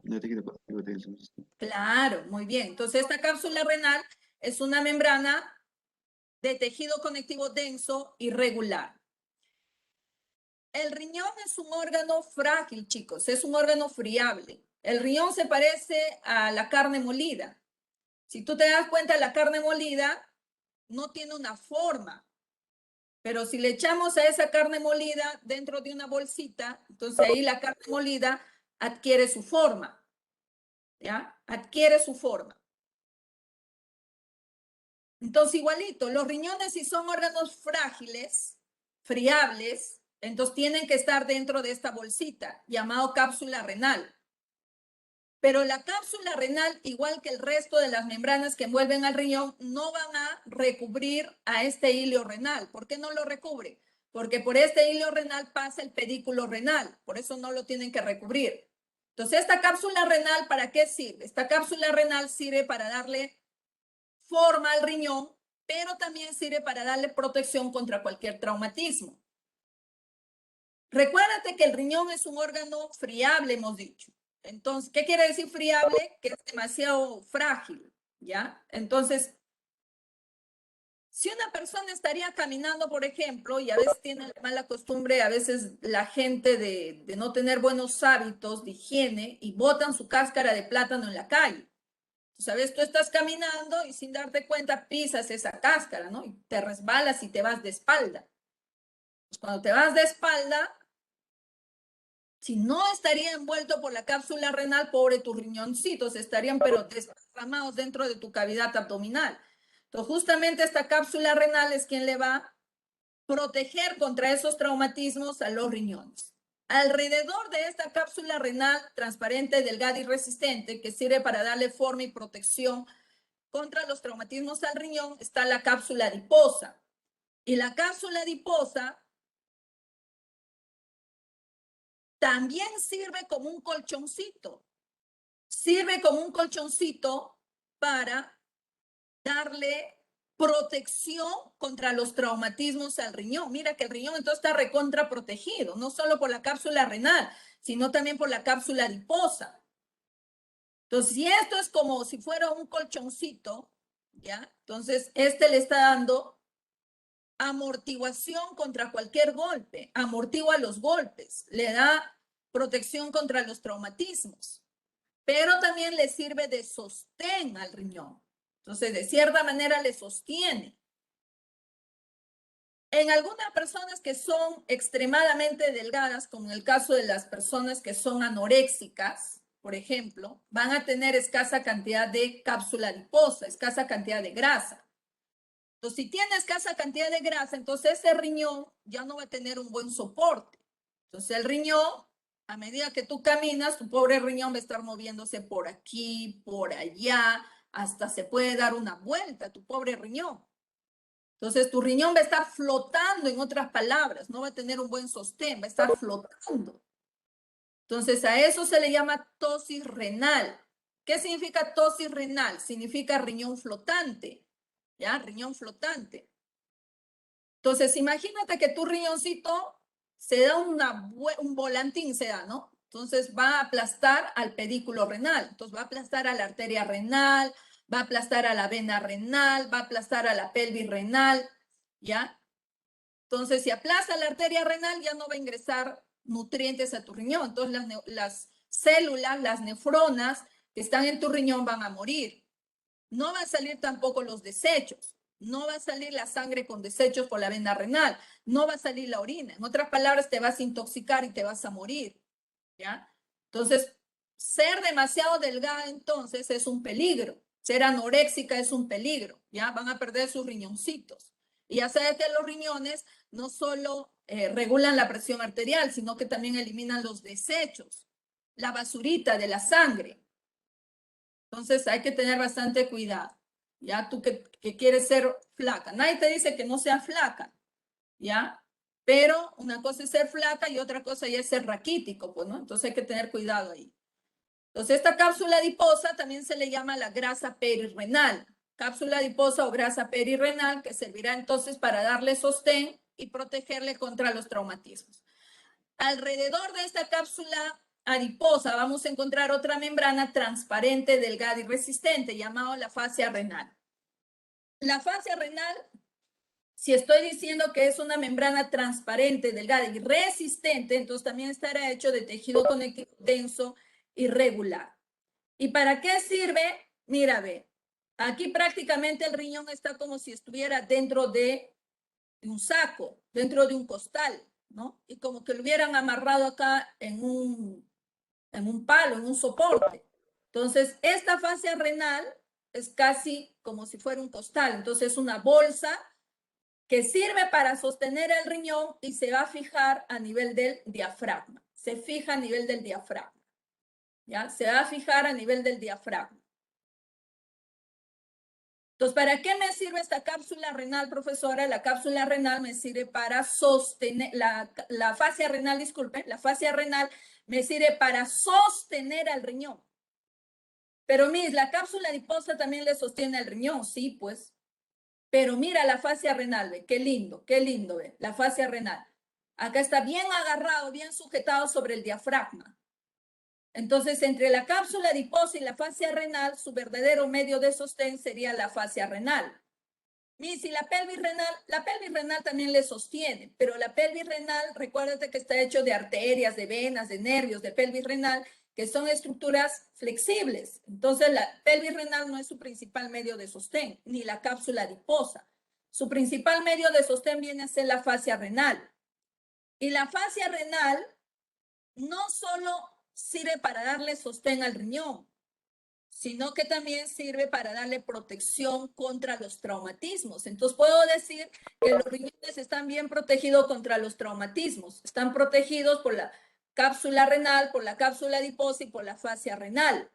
De tejido conectivo denso. Claro, muy bien. Entonces, esta cápsula renal es una membrana de tejido conectivo denso y regular. El riñón es un órgano frágil, chicos, es un órgano friable. El riñón se parece a la carne molida. Si tú te das cuenta, la carne molida no tiene una forma, pero si le echamos a esa carne molida dentro de una bolsita, entonces ahí la carne molida adquiere su forma, ¿ya? Adquiere su forma. Entonces, igualito, los riñones si son órganos frágiles, friables, entonces tienen que estar dentro de esta bolsita, llamado cápsula renal. Pero la cápsula renal, igual que el resto de las membranas que envuelven al riñón, no van a recubrir a este hilio renal. ¿Por qué no lo recubre? Porque por este hilio renal pasa el pedículo renal, por eso no lo tienen que recubrir. Entonces, esta cápsula renal, ¿para qué sirve? Esta cápsula renal sirve para darle forma al riñón, pero también sirve para darle protección contra cualquier traumatismo. Recuérdate que el riñón es un órgano friable, hemos dicho. Entonces, ¿qué quiere decir friable? Que es demasiado frágil, ¿ya? Entonces, Si una persona estaría caminando, por ejemplo, y a veces tiene la mala costumbre, a veces la gente de no tener buenos hábitos de higiene y botan su cáscara de plátano en la calle. ¿Sabes? Tú estás caminando y sin darte cuenta pisas esa cáscara, ¿no? Y te resbalas y te vas de espalda. Pues cuando te vas de espalda, si no estaría envuelto por la cápsula renal, pobre tus riñoncitos, estarían pero desparramados dentro de tu cavidad abdominal. Entonces, justamente esta cápsula renal es quien le va a proteger contra esos traumatismos a los riñones. Alrededor de esta cápsula renal transparente, delgada y resistente, que sirve para darle forma y protección contra los traumatismos al riñón, está la cápsula adiposa. Y la cápsula adiposa también sirve como un colchoncito. Sirve como un colchoncito para darle protección contra los traumatismos al riñón. Mira que el riñón entonces está recontra protegido, no solo por la cápsula renal, sino también por la cápsula adiposa. Entonces, si esto es como si fuera un colchoncito, ¿ya? Entonces, este le está dando amortiguación contra cualquier golpe, amortigua los golpes, le da protección contra los traumatismos, pero también le sirve de sostén al riñón. Entonces, de cierta manera le sostiene. En algunas personas que son extremadamente delgadas, como en el caso de las personas que son anoréxicas, por ejemplo, van a tener escasa cantidad de cápsula adiposa, escasa cantidad de grasa. Entonces, si tiene escasa cantidad de grasa, entonces ese riñón ya no va a tener un buen soporte. Entonces, el riñón, a medida que tú caminas, tu pobre riñón va a estar moviéndose por aquí, por allá, hasta se puede dar una vuelta, tu pobre riñón. Entonces, tu riñón va a estar flotando, en otras palabras, no va a tener un buen sostén, va a estar flotando. Entonces, a eso se le llama tosis renal. ¿Qué significa tosis renal? Significa riñón flotante, ¿ya? Riñón flotante. Entonces, imagínate que tu riñoncito se da un volantín, se da, ¿no? Entonces, va a aplastar al pedículo renal, entonces va a aplastar a la arteria renal, va a aplastar a la vena renal, va a aplastar a la pelvis renal, ¿ya? Entonces, si aplasta la arteria renal, ya no va a ingresar nutrientes a tu riñón. Entonces, las células, las nefronas que están en tu riñón van a morir. No van a salir tampoco los desechos. No va a salir la sangre con desechos por la vena renal. No va a salir la orina. En otras palabras, te vas a intoxicar y te vas a morir, ¿ya? Entonces, ser demasiado delgada entonces es un peligro. Ser anoréxica es un peligro, ¿ya? Van a perder sus riñoncitos. Y ya sabes que los riñones no solo regulan la presión arterial, sino que también eliminan los desechos, la basurita de la sangre. Entonces hay que tener bastante cuidado. Ya tú que quieres ser flaca. Nadie te dice que no seas flaca, ¿ya? Pero una cosa es ser flaca y otra cosa ya es ser raquítico, pues, ¿no? Entonces hay que tener cuidado ahí. Entonces esta cápsula adiposa también se le llama la grasa perirrenal. Cápsula adiposa o grasa perirrenal que servirá entonces para darle sostén y protegerle contra los traumatismos. Alrededor de esta cápsula adiposa vamos a encontrar otra membrana transparente, delgada y resistente, llamada la fascia renal. La fascia renal, si estoy diciendo que es una membrana transparente, delgada y resistente, entonces también estará hecho de tejido conectivo denso y regular. ¿Y para qué sirve? Mira, ve, aquí prácticamente el riñón está como si estuviera dentro de un saco, dentro de un costal, ¿no? Y como que lo hubieran amarrado acá en un palo, en un soporte. Entonces, esta fascia renal es casi como si fuera un costal. Entonces, es una bolsa que sirve para sostener el riñón y se va a fijar a nivel del diafragma. Se fija a nivel del diafragma. ¿Ya? Se va a fijar a nivel del diafragma. Entonces, ¿para qué me sirve esta cápsula renal, profesora? La cápsula renal me sirve para sostener, la fascia renal, disculpe, la fascia renal me sirve para sostener al riñón. Pero Miss, la cápsula adiposa también le sostiene al riñón, sí, pues. Pero mira la fascia renal, ve, qué lindo, ve, la fascia renal. Acá está bien agarrado, bien sujetado sobre el diafragma. Entonces, entre la cápsula adiposa y la fascia renal, su verdadero medio de sostén sería la fascia renal. Si la pelvis renal también le sostiene, pero la pelvis renal, recuérdate que está hecho de arterias, de venas, de nervios, de pelvis renal, que son estructuras flexibles. Entonces, la pelvis renal no es su principal medio de sostén, ni la cápsula adiposa. Su principal medio de sostén viene a ser la fascia renal. Y la fascia renal no solo sirve para darle sostén al riñón, sino que también sirve para darle protección contra los traumatismos. Entonces, puedo decir que los riñones están bien protegidos contra los traumatismos. Están protegidos por la cápsula renal, por la cápsula adiposa y por la fascia renal.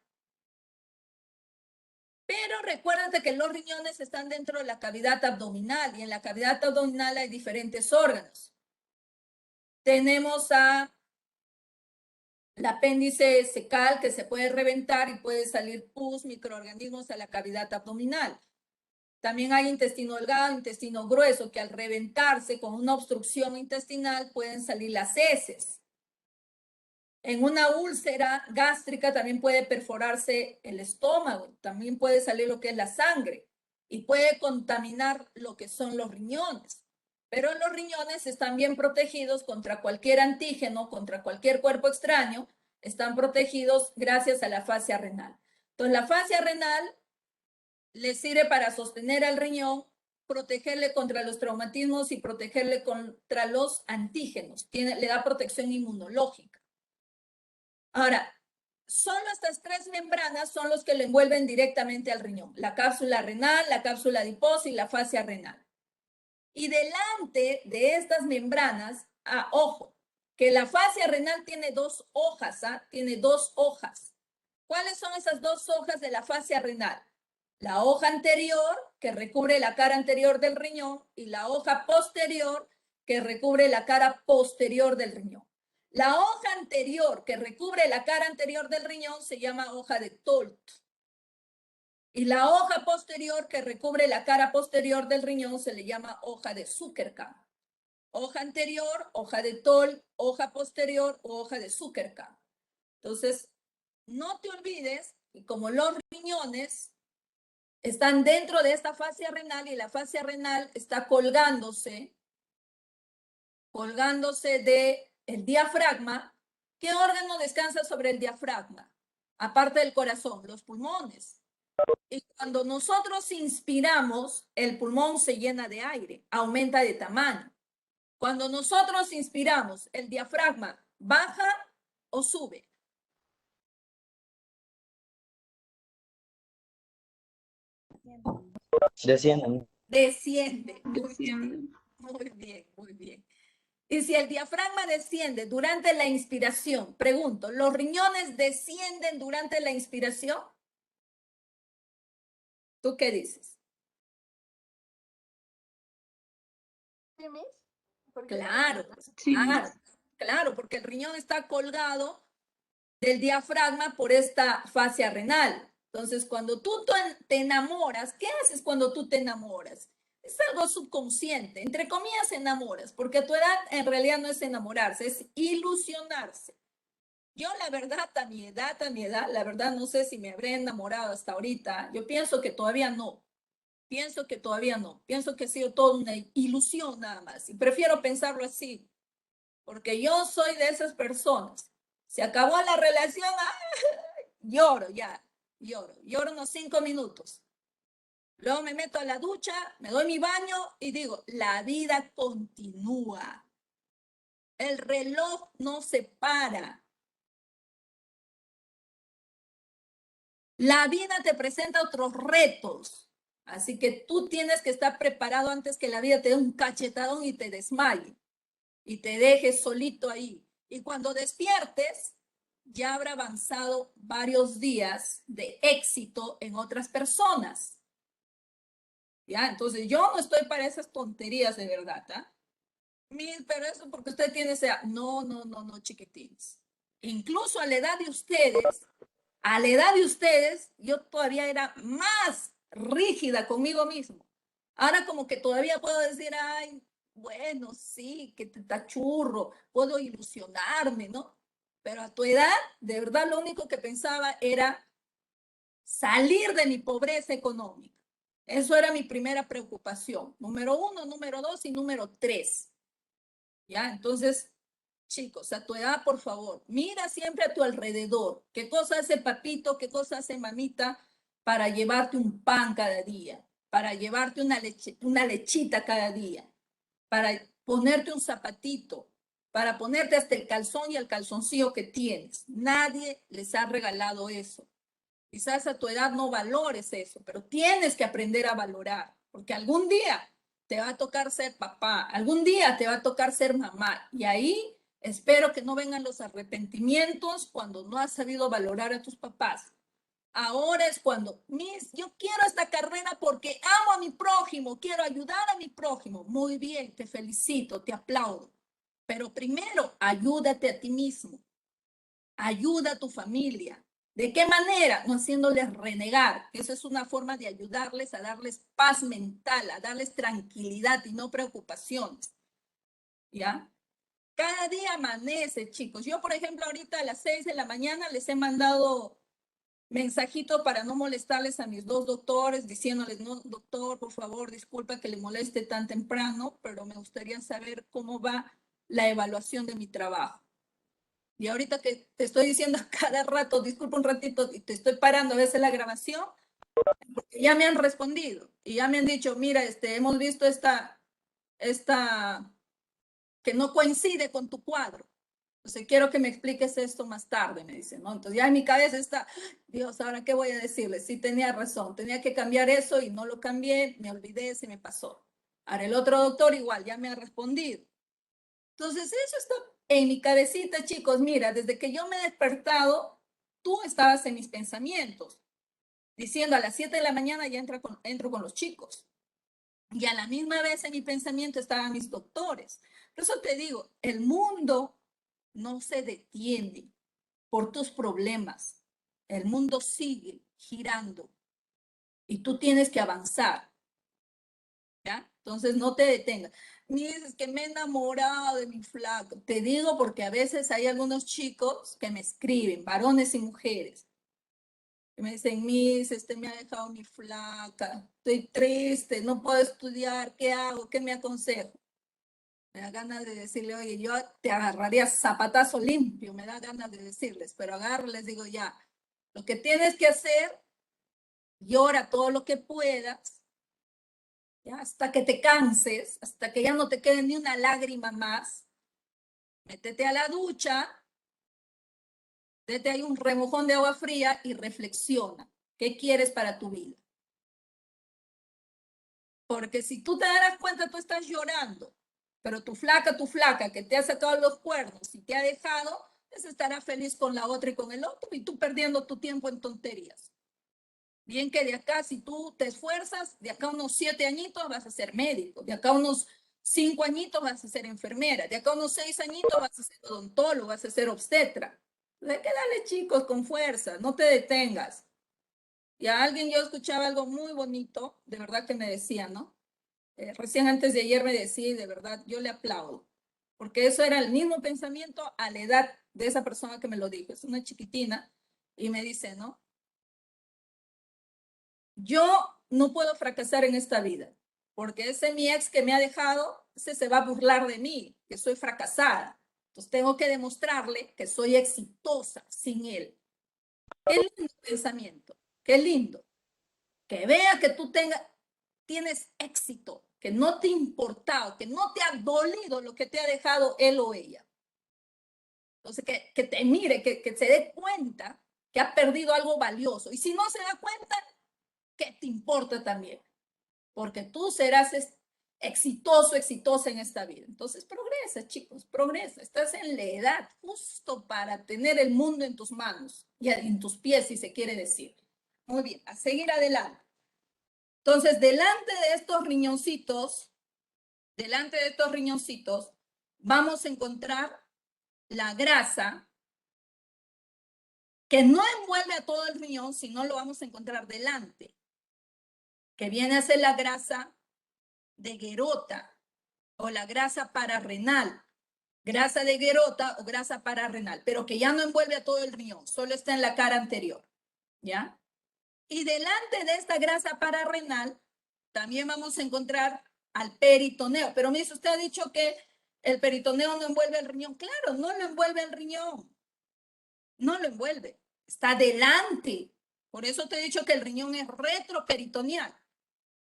Pero recuérdate que los riñones están dentro de la cavidad abdominal y en la cavidad abdominal hay diferentes órganos. Tenemos el apéndice cecal que se puede reventar y puede salir pus, microorganismos a la cavidad abdominal. También hay intestino delgado, intestino grueso, que al reventarse con una obstrucción intestinal pueden salir las heces. En una úlcera gástrica también puede perforarse el estómago, también puede salir lo que es la sangre y puede contaminar lo que son los riñones. Pero los riñones están bien protegidos contra cualquier antígeno, contra cualquier cuerpo extraño, están protegidos gracias a la fascia renal. Entonces, la fascia renal le sirve para sostener al riñón, protegerle contra los traumatismos y protegerle contra los antígenos. Le da protección inmunológica. Ahora, solo estas tres membranas son los que le envuelven directamente al riñón. La cápsula renal, la cápsula adiposa y la fascia renal. Y delante de estas membranas, ojo, que la fascia renal tiene dos hojas, tiene dos hojas. ¿Cuáles son esas dos hojas de la fascia renal? La hoja anterior, que recubre la cara anterior del riñón, y la hoja posterior, que recubre la cara posterior del riñón. La hoja anterior, que recubre la cara anterior del riñón, se llama hoja de Tolt. Y la hoja posterior, que recubre la cara posterior del riñón, se le llama hoja de Zuckerkamp. Hoja anterior, hoja de Tolt, hoja posterior, hoja de Zuckerkamp. Entonces, no te olvides que como los riñones están dentro de esta fascia renal y la fascia renal está colgándose del diafragma, ¿qué órgano descansa sobre el diafragma? Aparte del corazón, los pulmones. Y cuando nosotros inspiramos, el pulmón se llena de aire, aumenta de tamaño. Cuando nosotros inspiramos, el diafragma baja o sube. Descienden. Desciende. Muy bien, muy bien. Y si el diafragma desciende durante la inspiración, pregunto, ¿los riñones descienden durante la inspiración? ¿Tú qué dices? Claro, claro, porque el riñón está colgado del diafragma por esta fascia renal. Entonces, cuando tú te enamoras, ¿qué haces cuando tú te enamoras? Es algo subconsciente, entre comillas enamoras, porque a tu edad en realidad no es enamorarse, es ilusionarse. Yo la verdad, a mi edad, la verdad no sé si me habré enamorado hasta ahorita. Yo pienso que todavía no. Pienso que ha sido toda una ilusión nada más. Y prefiero pensarlo así, porque yo soy de esas personas. Se acabó la relación, lloro ya, lloro unos 5 minutos. Luego me meto a la ducha, me doy mi baño y digo, la vida continúa. El reloj no se para. La vida te presenta otros retos. Así que tú tienes que estar preparado antes que la vida te dé un cachetadón y te desmaye. Y te dejes solito ahí. Y cuando despiertes, ya habrá avanzado varios días de éxito en otras personas. ¿Ya? Entonces, yo no estoy para esas tonterías de verdad, ¿ah? Pero eso porque usted tiene esa... No, chiquitines. Incluso a la edad de ustedes, yo todavía era más rígida conmigo mismo. Ahora como que todavía puedo decir, ay, bueno, sí, que te tachurro, puedo ilusionarme, ¿no? Pero a tu edad, de verdad, lo único que pensaba era salir de mi pobreza económica. Eso era mi primera preocupación. Número 1, número 2 y número 3. ¿Ya? Entonces, chicos, a tu edad, por favor, mira siempre a tu alrededor. ¿Qué cosa hace papito? ¿Qué cosa hace mamita para llevarte un pan cada día? Para llevarte una lechita cada día. Para ponerte un zapatito. Para ponerte hasta el calzón y el calzoncillo que tienes. Nadie les ha regalado eso. Quizás a tu edad no valores eso, pero tienes que aprender a valorar, porque algún día te va a tocar ser papá, algún día te va a tocar ser mamá, y ahí espero que no vengan los arrepentimientos cuando no has sabido valorar a tus papás. Ahora es cuando, yo quiero esta carrera porque amo a mi prójimo, quiero ayudar a mi prójimo. Muy bien, te felicito, te aplaudo. Pero primero, ayúdate a ti mismo. Ayuda a tu familia. ¿De qué manera? No haciéndoles renegar, que eso es una forma de ayudarles a darles paz mental, a darles tranquilidad y no preocupaciones. ¿Ya? Cada día amanece, chicos. Yo, por ejemplo, ahorita a las 6 de la mañana les he mandado mensajito para no molestarles a mis 2 doctores, diciéndoles, no, doctor, por favor, disculpa que le moleste tan temprano, pero me gustaría saber cómo va la evaluación de mi trabajo. Y ahorita que te estoy diciendo cada rato, disculpa un ratito, y te estoy parando a veces la grabación, porque ya me han respondido y ya me han dicho, mira, hemos visto esta que no coincide con tu cuadro. Entonces quiero que me expliques esto más tarde, me dicen, ¿no? Entonces ya en mi cabeza está, Dios, ¿ahora qué voy a decirle? Sí, tenía razón, tenía que cambiar eso y no lo cambié, me olvidé, se me pasó. Ahora el otro doctor igual ya me ha respondido. Entonces eso está en mi cabecita, chicos. Mira, desde que yo me he despertado, tú estabas en mis pensamientos, diciendo a las 7 de la mañana ya entro con los chicos. Y a la misma vez en mi pensamiento estaban mis doctores. Por eso te digo, el mundo no se detiene por tus problemas. El mundo sigue girando y tú tienes que avanzar. ¿Ya? Entonces no te detengas. Me dices que me he enamorado de mi flaco. Te digo porque a veces hay algunos chicos que me escriben, varones y mujeres. Que me dicen, Miss, me ha dejado mi flaca. Estoy triste, no puedo estudiar. ¿Qué hago? ¿Qué me aconsejo? Me da ganas de decirle, oye, yo te agarraría zapatazo limpio. Me da ganas de decirles, pero agarro, les digo, ya, lo que tienes que hacer, llora todo lo que puedas. ¿Ya? Hasta que te canses, hasta que ya no te quede ni una lágrima más, métete a la ducha, dete ahí un remojón de agua fría y reflexiona. ¿Qué quieres para tu vida? Porque si tú te darás cuenta, tú estás llorando, pero tu flaca que te ha sacado los cuernos y te ha dejado, pues estará feliz con la otra y con el otro y tú perdiendo tu tiempo en tonterías. Bien que de acá, si tú te esfuerzas, de acá unos 7 añitos vas a ser médico, de acá unos 5 añitos vas a ser enfermera, de acá unos 6 añitos vas a ser odontólogo, vas a ser obstetra. Hay que darle, chicos, con fuerza, no te detengas. Y a alguien yo escuchaba algo muy bonito, de verdad que me decía, ¿no? Recién antes de ayer me decía, y de verdad yo le aplaudo, porque eso era el mismo pensamiento a la edad de esa persona que me lo dijo. Es una chiquitina y me dice, ¿no? Yo no puedo fracasar en esta vida, porque ese mi ex que me ha dejado, ese se va a burlar de mí, que soy fracasada. Entonces tengo que demostrarle que soy exitosa sin él. Qué lindo pensamiento, qué lindo. Que vea que tú tienes éxito, que no te ha importado, que no te ha dolido lo que te ha dejado él o ella. Entonces que te mire, que se dé cuenta que ha perdido algo valioso. Y si no se da cuenta, ¿qué te importa también? Porque tú serás exitoso, exitosa en esta vida. Entonces progresa, chicos, progresa. Estás en la edad justo para tener el mundo en tus manos y en tus pies, si se quiere decir. Muy bien, a seguir adelante. Entonces, delante de estos riñoncitos, vamos a encontrar la grasa que no envuelve a todo el riñón, sino lo vamos a encontrar delante, que viene a ser la grasa de Gerota o la grasa pararrenal, grasa de Gerota o grasa pararrenal, pero que ya no envuelve a todo el riñón, solo está en la cara anterior, ¿ya? Y delante de esta grasa pararrenal también vamos a encontrar al peritoneo. Pero mire, usted ha dicho que el peritoneo no envuelve el riñón. Claro, no lo envuelve el riñón. No lo envuelve. Está delante. Por eso te he dicho que el riñón es retroperitoneal.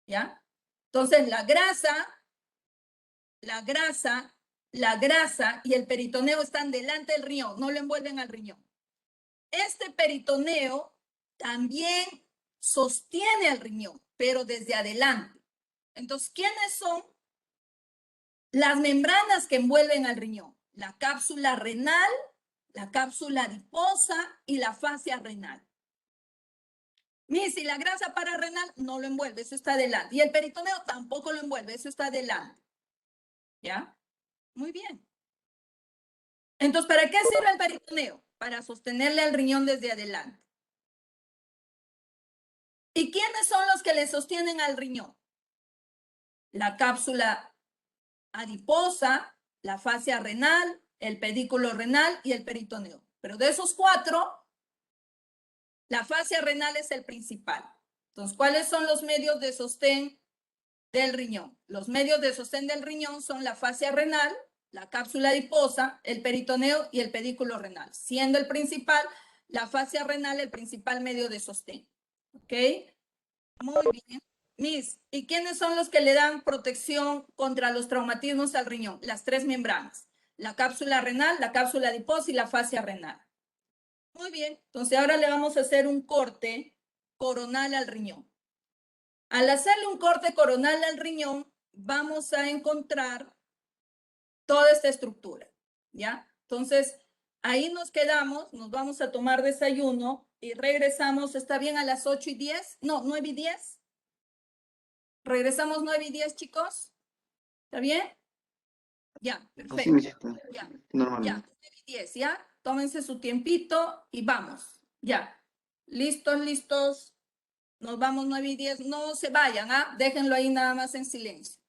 ¿Ya? Entonces, la grasa y el peritoneo están delante del riñón, no lo envuelven al riñón. Este peritoneo también sostiene al riñón, pero desde adelante. Entonces, ¿quiénes son las membranas que envuelven al riñón? La cápsula renal, la cápsula adiposa y la fascia renal. Mire, si la grasa pararenal no lo envuelve, eso está adelante. Y el peritoneo tampoco lo envuelve, eso está adelante. ¿Ya? Muy bien. Entonces, ¿para qué sirve el peritoneo? Para sostenerle al riñón desde adelante. ¿Y quiénes son los que le sostienen al riñón? La cápsula adiposa, la fascia renal, el pedículo renal y el peritoneo. Pero de esos cuatro, la fascia renal es el principal. Entonces, ¿cuáles son los medios de sostén del riñón? Los medios de sostén del riñón son la fascia renal, la cápsula adiposa, el peritoneo y el pedículo renal, siendo el principal, la fascia renal, el principal medio de sostén. ¿Ok? Muy bien. Miss, ¿y quiénes son los que le dan protección contra los traumatismos al riñón? Las tres membranas, la cápsula renal, la cápsula adiposa y la fascia renal. Muy bien, entonces ahora le vamos a hacer un corte coronal al riñón. Al hacerle un corte coronal al riñón, vamos a encontrar toda esta estructura, ¿ya? Entonces, ahí nos quedamos, nos vamos a tomar desayuno y regresamos, ¿está bien a las 8:10? No, 9:10. Regresamos 9:10, chicos. ¿Está bien? Ya, Así perfecto. me está. Ya, Normal. ya, 9:10, ¿ya? Tómense su tiempito y vamos. Ya. ¿Listos, listos? Nos vamos 9:10. No se vayan, ¿ah? Déjenlo ahí nada más en silencio.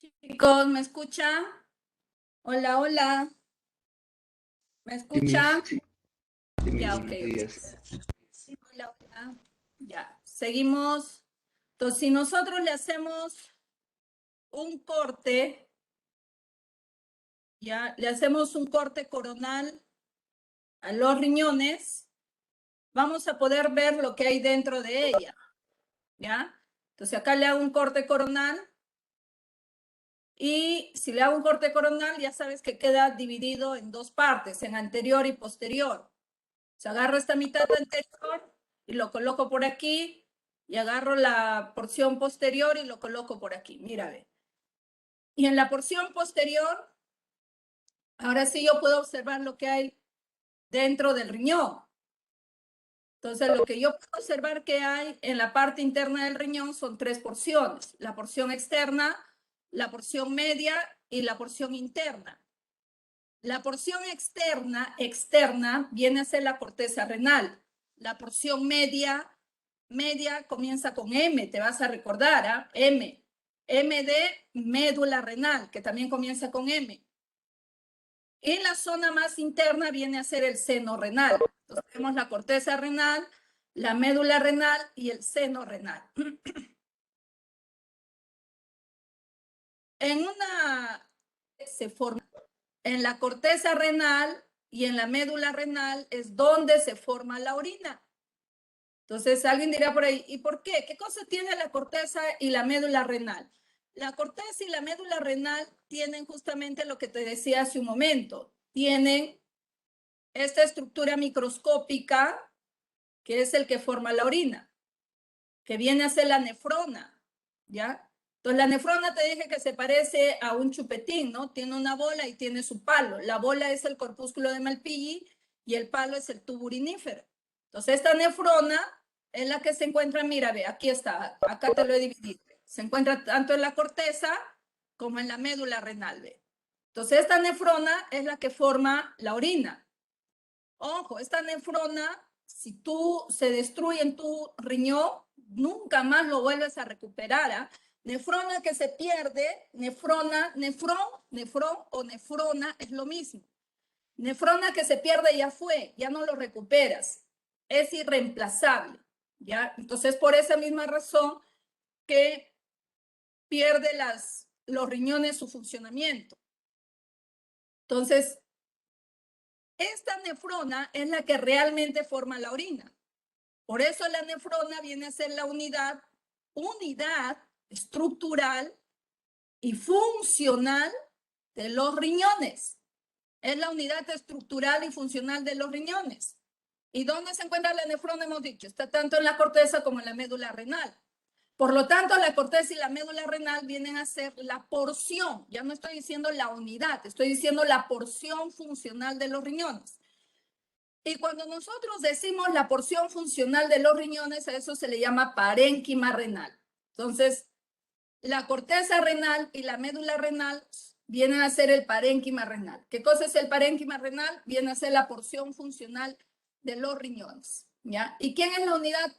Chicos, ¿me escuchan? Hola, hola. ¿Me escuchan? Ya, ok. Sí, hola, hola. Ya, seguimos. Entonces, si nosotros le hacemos un corte, ya, le hacemos un corte coronal a los riñones, vamos a poder ver lo que hay dentro de ella, ¿ya? Entonces, acá le hago un corte coronal y si le hago un corte coronal, ya sabes que queda dividido en dos partes, en anterior y posterior. O sea, agarro esta mitad anterior y lo coloco por aquí y agarro la porción posterior y lo coloco por aquí. Mira, ve. Y en la porción posterior, ahora sí yo puedo observar lo que hay dentro del riñón. Entonces, lo que yo puedo observar que hay en la parte interna del riñón son tres porciones. La porción externa, la porción media y la porción interna. La porción externa viene a ser la corteza renal. La porción media comienza con M, te vas a recordar, ¿ah? M. M de médula renal, que también comienza con M. Y la zona más interna viene a ser el seno renal. Entonces tenemos la corteza renal, la médula renal y el seno renal. En una se forma en la corteza renal y en la médula renal es donde se forma la orina. Entonces alguien dirá por ahí, ¿y por qué? ¿Qué cosa tiene la corteza y la médula renal? La corteza y la médula renal tienen justamente lo que te decía hace un momento. Tienen esta estructura microscópica que es el que forma la orina, que viene a ser la nefrona, ¿ya? Entonces la nefrona te dije que se parece a un chupetín, ¿no? Tiene una bola y tiene su palo. La bola es el corpúsculo de Malpighi y el palo es el tubo urinífero. Entonces esta nefrona es la que se encuentra, mira, ve, aquí está, acá te lo he dividido. Se encuentra tanto en la corteza como en la médula renal, ve. Entonces esta nefrona es la que forma la orina. Ojo, esta nefrona, si tú se destruye en tu riñón, nunca más lo vuelves a recuperar. ¿Ah? Nefrona que se pierde, nefrón o nefrona es lo mismo. Nefrona que se pierde ya fue, ya no lo recuperas. Es irreemplazable. ¿Ya? Entonces, por esa misma razón que pierde los riñones su funcionamiento. Entonces, esta nefrona es la que realmente forma la orina. Por eso la nefrona viene a ser la unidad estructural y funcional de los riñones. Es la unidad estructural y funcional de los riñones. ¿Y dónde se encuentra la nefrona? Hemos dicho, está tanto en la corteza como en la médula renal. Por lo tanto, la corteza y la médula renal vienen a ser la porción, ya no estoy diciendo la unidad, estoy diciendo la porción funcional de los riñones. Y cuando nosotros decimos la porción funcional de los riñones, a eso se le llama parénquima renal. Entonces, la corteza renal y la médula renal vienen a ser el parénquima renal. ¿Qué cosa es el parénquima renal? Viene a ser la porción funcional de los riñones, ¿ya? ¿Y quién es la unidad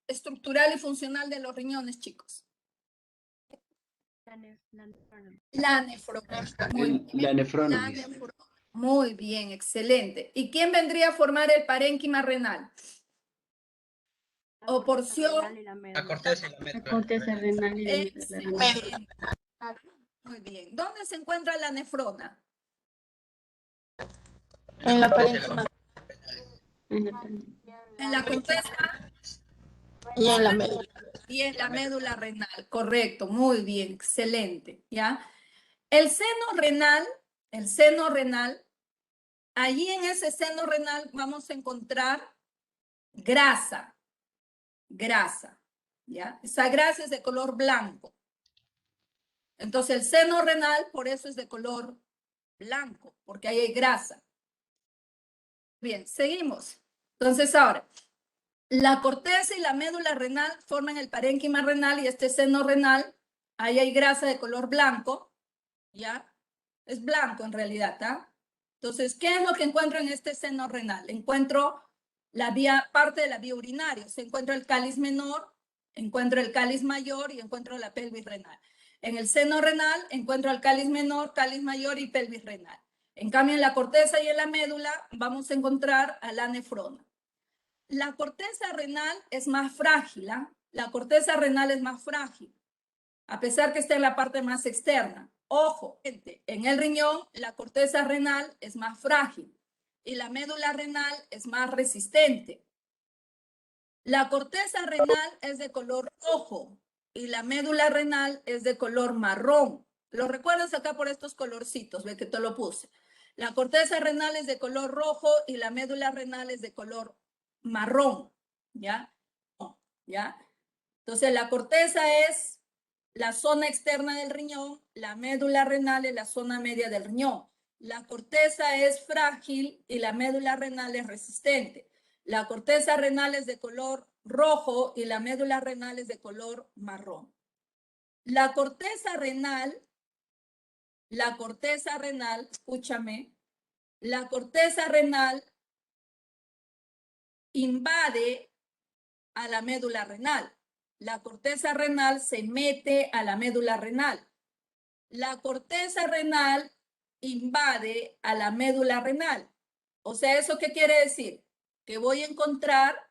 estructural y funcional de los riñones, chicos? La nefrona. La nefrona. La nefrona. Muy bien, excelente. ¿Y quién vendría a formar el parénquima renal? O porción. La corteza y la médula. La corteza renal y la médula renal. Excelente. Muy bien. ¿Dónde se encuentra la nefrona? En la parénquima. En la corteza Y en la médula. y en la médula renal. Correcto, muy bien, excelente. ¿Ya? El seno renal, allí en ese seno renal vamos a encontrar grasa, ¿ya? Esa grasa es de color blanco. Entonces el seno renal por eso es de color blanco, porque ahí hay grasa. Bien, seguimos. Entonces ahora, la corteza y la médula renal forman el parénquima renal y este seno renal, ahí hay grasa de color blanco, ¿ya? Es blanco en realidad, ¿ah? Entonces, ¿qué es lo que encuentro en este seno renal? Encuentro parte de la vía urinaria. Se encuentra el cáliz menor, encuentro el cáliz mayor y encuentro la pelvis renal. En el seno renal encuentro al cáliz menor, cáliz mayor y pelvis renal. En cambio, en la corteza y en la médula vamos a encontrar a la nefrona. La corteza renal es más frágil, ¿eh? La corteza renal es más frágil, a pesar que está en la parte más externa. Ojo, en el riñón la corteza renal es más frágil y la médula renal es más resistente. La corteza renal es de color rojo y la médula renal es de color marrón. Lo recuerdas acá por estos colorcitos, ve que te lo puse. La corteza renal es de color rojo y la médula renal es de color marrón, ¿ya? ¿Ya? Entonces la corteza es la zona externa del riñón, la médula renal es la zona media del riñón. La corteza es frágil y la médula renal es resistente. La corteza renal es de color rojo y la médula renal es de color marrón. La corteza renal, escúchame, la corteza renal invade a la médula renal. La corteza renal se mete a la médula renal. La corteza renal invade a la médula renal. O sea, ¿eso qué quiere decir? Que voy a encontrar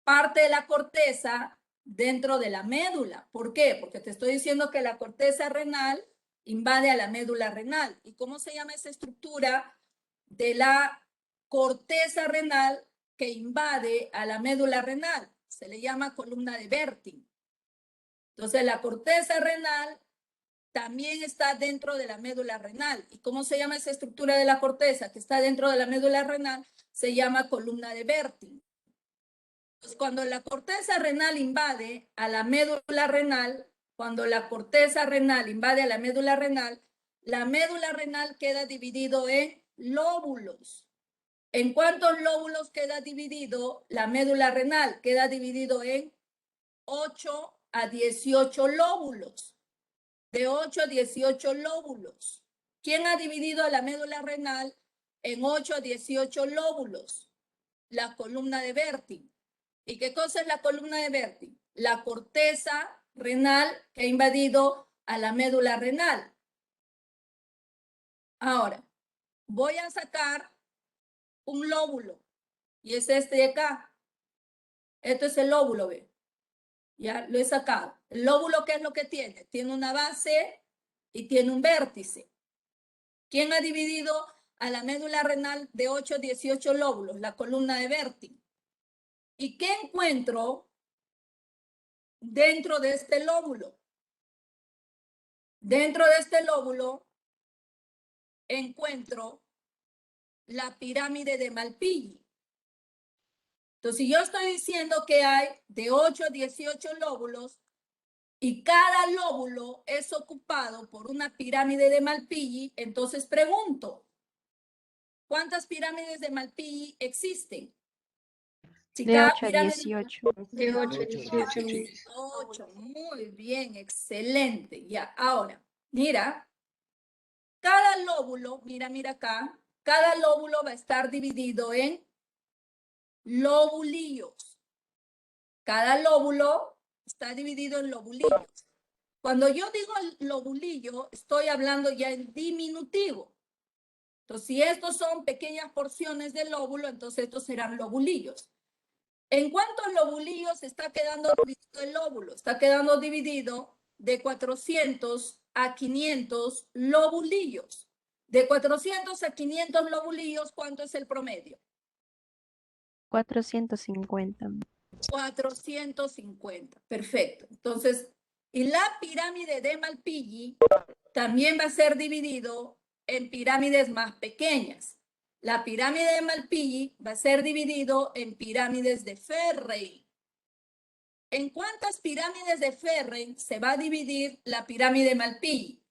parte de la corteza dentro de la médula. ¿Por qué? Porque te estoy diciendo que la corteza renal invade a la médula renal. ¿Y cómo se llama esa estructura de la corteza renal que invade a la médula renal? Se le llama columna de Bertin. Entonces, la corteza renal también está dentro de la médula renal. ¿Y cómo se llama esa estructura de la corteza que está dentro de la médula renal? Se llama columna de Bertin. Pues cuando la corteza renal invade a la médula renal, la médula renal queda dividido en lóbulos. ¿En cuántos lóbulos queda dividido la médula renal? Queda dividido en 8 a 18 lóbulos. De 8 a 18 lóbulos. ¿Quién ha dividido a la médula renal en 8 a 18 lóbulos? La columna de Bertin. ¿Y qué cosa es la columna de Bertin? La corteza renal que ha invadido a la médula renal. Ahora, voy a sacar un lóbulo y es este de acá. Esto es el lóbulo, ¿ve? Ya lo he sacado. El lóbulo, ¿qué es lo que tiene? Tiene una base y tiene un vértice. ¿Quién ha dividido a la médula renal de 8 a 18 lóbulos? La columna de Bertin. ¿Y qué encuentro dentro de este lóbulo? Dentro de este lóbulo encuentro la pirámide de Malpighi. Entonces, si yo estoy diciendo que hay de 8 a 18 lóbulos y cada lóbulo es ocupado por una pirámide de Malpighi, entonces pregunto, ¿cuántas pirámides de Malpighi existen? Si De cada 8 a pirámide 18. De 8 a 18. 8, muy bien, excelente. Ya, ahora, mira, cada lóbulo, mira acá, cada lóbulo va a estar dividido en lobulillos. Cada lóbulo está dividido en lobulillos. Cuando yo digo lobulillo, estoy hablando ya en diminutivo. Entonces, si estos son pequeñas porciones del lóbulo, entonces estos serán lobulillos. ¿En cuántos lobulillos está quedando dividido el lóbulo? Está quedando dividido de 400 a 500 lobulillos. De 400 a 500 lobulillos, ¿cuánto es el promedio? 450. 450. Perfecto. Entonces, y la pirámide de Malpighi también va a ser dividido en pirámides más pequeñas. La pirámide de Malpighi va a ser dividido en pirámides de Ferrey. ¿En cuántas pirámides de Ferrey se va a dividir la pirámide de Malpighi?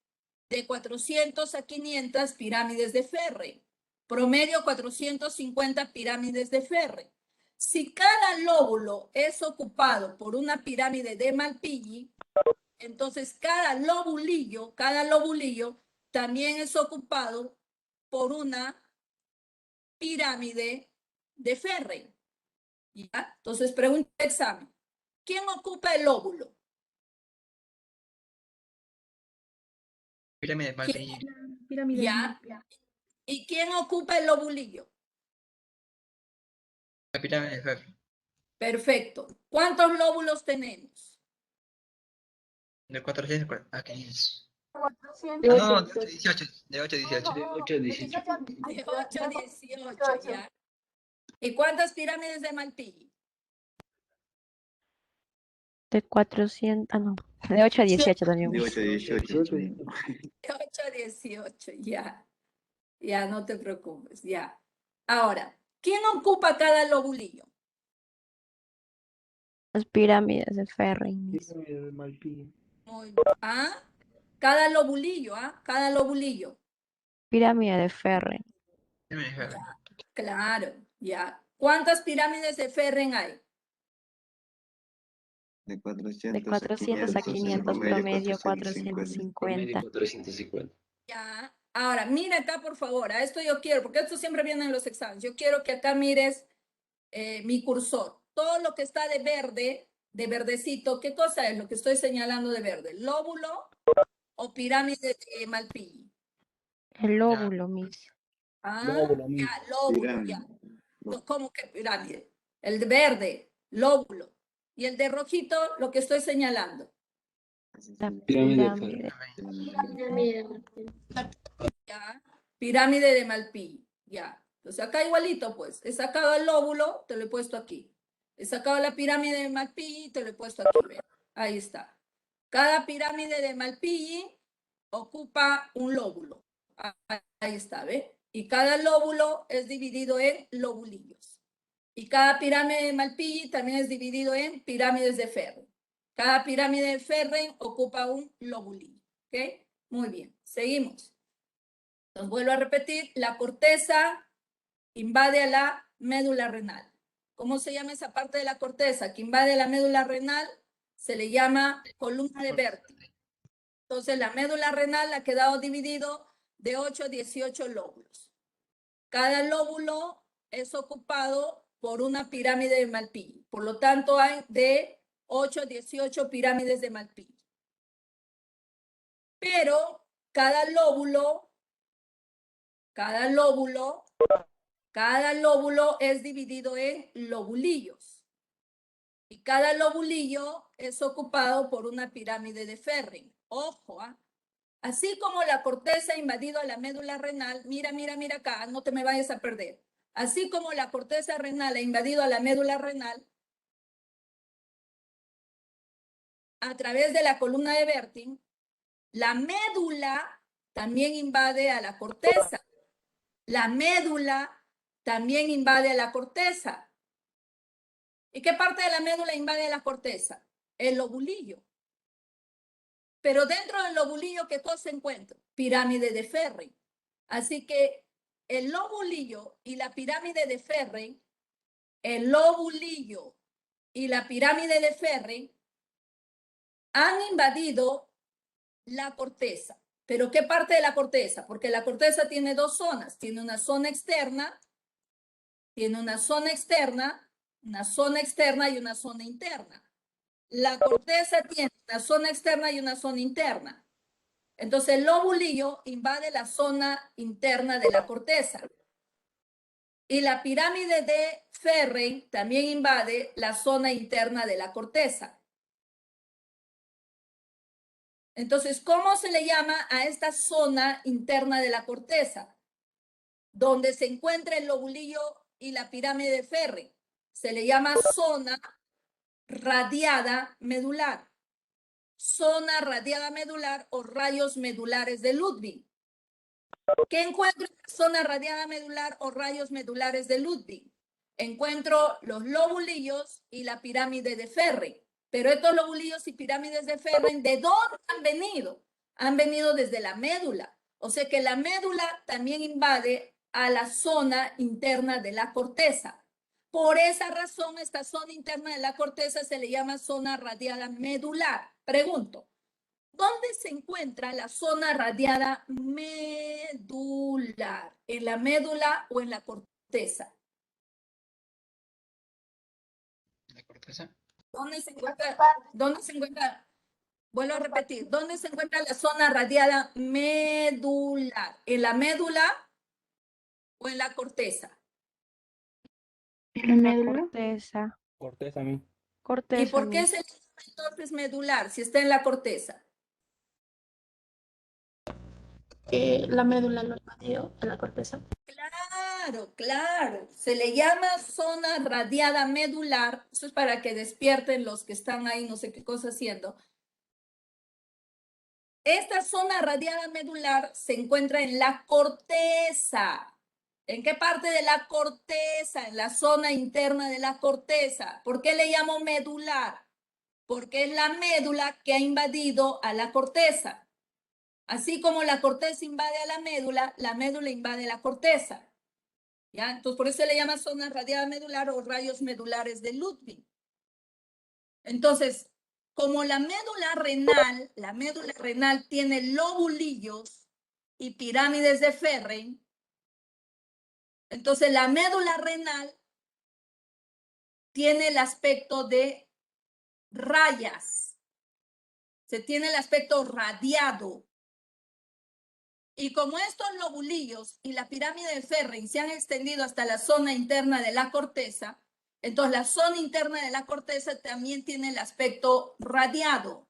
De 400 a 500 pirámides de Ferrey. Promedio 450 pirámides de Ferrey. Si cada lóbulo es ocupado por una pirámide de Malpighi, entonces cada lobulillo también es ocupado por una pirámide de Ferrey. ¿Ya? Entonces, pregunta de examen. ¿Quién ocupa el lóbulo? Pirámide de Malpighi. ¿Ya? ¿Y quién ocupa el lobulillo? La pirámide de Ferro. Perfecto. ¿Cuántos lóbulos tenemos? De 400 a 500. De No, 8 de 8 a 18. De 8 a 18. De 8 a 18. De 8 a 18, ¿ya? ¿Y cuántas pirámides de Malpighi? De 400, no, de 8 a 18 también. De 8 a 18. De 8 a 18, ya. Ya, no te preocupes, ya. Ahora, ¿quién ocupa cada lobulillo? Las pirámides de Ferring. Muy bien. ¿Ah? Cada lobulillo, ¿ah? Cada lobulillo. Pirámide de Ferring. Pirámide de Ferro. Claro, ya. ¿Cuántas pirámides de Ferren hay? De 400, De 400 a 500, promedio Promedio 450. 450. Ya. Ahora, mira acá, por favor. A esto yo quiero, porque esto siempre viene en los exámenes. Yo quiero que acá mires mi cursor. Todo lo que está de verde, de verdecito, ¿qué cosa es lo que estoy señalando de verde? ¿Lóbulo o pirámide de Malpighi? El lóbulo, Miss. Ah, Lóbulo, ya, lóbulo, ya. Pirámide. ¿Cómo que pirámide? El de verde, lóbulo. Y el de rojito, lo que estoy señalando. La Pirámide de pirámide. Ya. Pirámide de Malpighi. Ya. Entonces acá igualito, pues. He sacado el lóbulo, te lo he puesto aquí. He sacado la pirámide de Malpighi, te lo he puesto aquí. Ve. Ahí está. Cada pirámide de Malpighi ocupa un lóbulo. Ahí está, ¿ve? Y cada lóbulo es dividido en lobulillos. Y cada pirámide de Malpighi también es dividido en pirámides de Ferren. Cada pirámide de Ferren ocupa un lobulillo. ¿Ok? Muy bien. Seguimos. Entonces vuelvo a repetir. La corteza invade a la médula renal. ¿Cómo se llama esa parte de la corteza que invade la médula renal? Se le llama columna de Berti. Entonces la médula renal ha quedado dividido de 8 a 18 lóbulos. Cada lóbulo es ocupado por una pirámide de Malpighi. Por lo tanto, hay de 8 a 18 pirámides de Malpighi. Pero cada lóbulo es dividido en lobulillos. Y cada lobulillo es ocupado por una pirámide de Ferring. Ojo, ¿ah? Así como la corteza ha invadido a la médula renal, mira acá, no te me vayas a perder. Así como la corteza renal ha invadido a la médula renal, a través de la columna de Bertin, la médula también invade a la corteza. La médula también invade a la corteza. ¿Y qué parte de la médula invade a la corteza? El lobulillo. Pero dentro del lobulillo, ¿qué cosa encuentro? Pirámide de Ferri. Así que el lobulillo y la pirámide de Ferri, el lobulillo y la pirámide de Ferri han invadido la corteza. ¿Pero qué parte de la corteza? Porque la corteza tiene dos zonas. Tiene una zona externa, y una zona externa y una zona interna. La corteza tiene una zona externa y una zona interna. Entonces el lobulillo invade la zona interna de la corteza. Y la pirámide de Ferri también invade la zona interna de la corteza. Entonces, ¿cómo se le llama a esta zona interna de la corteza? Donde se encuentra el lobulillo y la pirámide de Ferri. Se le llama zona radiada medular. Zona radiada medular o rayos medulares de Ludwig. ¿Qué encuentro en la zona radiada medular o rayos medulares de Ludwig? Encuentro los lobulillos y la pirámide de Ferri. Pero estos lobulillos y pirámides de Ferri, ¿de dónde han venido? Han venido desde la médula. O sea que la médula también invade a la zona interna de la corteza. Por esa razón, esta zona interna de la corteza se le llama zona radiada medular. Pregunto, ¿dónde se encuentra la zona radiada medular? ¿En la médula o en la corteza? La corteza. ¿Dónde se encuentra Vuelvo a repetir, ¿dónde se encuentra la zona radiada medular? ¿En la médula o en la corteza? ¿En la La médula? corteza. Corteza a mí. ¿Y Corteza, por qué miss. se le llama entonces medular si está en la corteza? La médula lo invadió en la corteza. Claro, claro. Se le llama zona radiada medular. Eso es para que despierten los que están ahí, no sé qué cosa haciendo. Esta zona radiada medular se encuentra en la corteza. ¿En qué parte de la corteza? En la zona interna de la corteza. ¿Por qué le llamo medular? Porque es la médula que ha invadido a la corteza. Así como la corteza invade a la médula invade la corteza. ¿Ya? Entonces, por eso se le llama zona radiada medular o rayos medulares de Ludwig. Entonces, como la médula renal tiene lobulillos y pirámides de Ferren, entonces la médula renal tiene el aspecto de rayas, se tiene el aspecto radiado. Y como estos lobulillos y la pirámide de Ferren se han extendido hasta la zona interna de la corteza, entonces la zona interna de la corteza también tiene el aspecto radiado,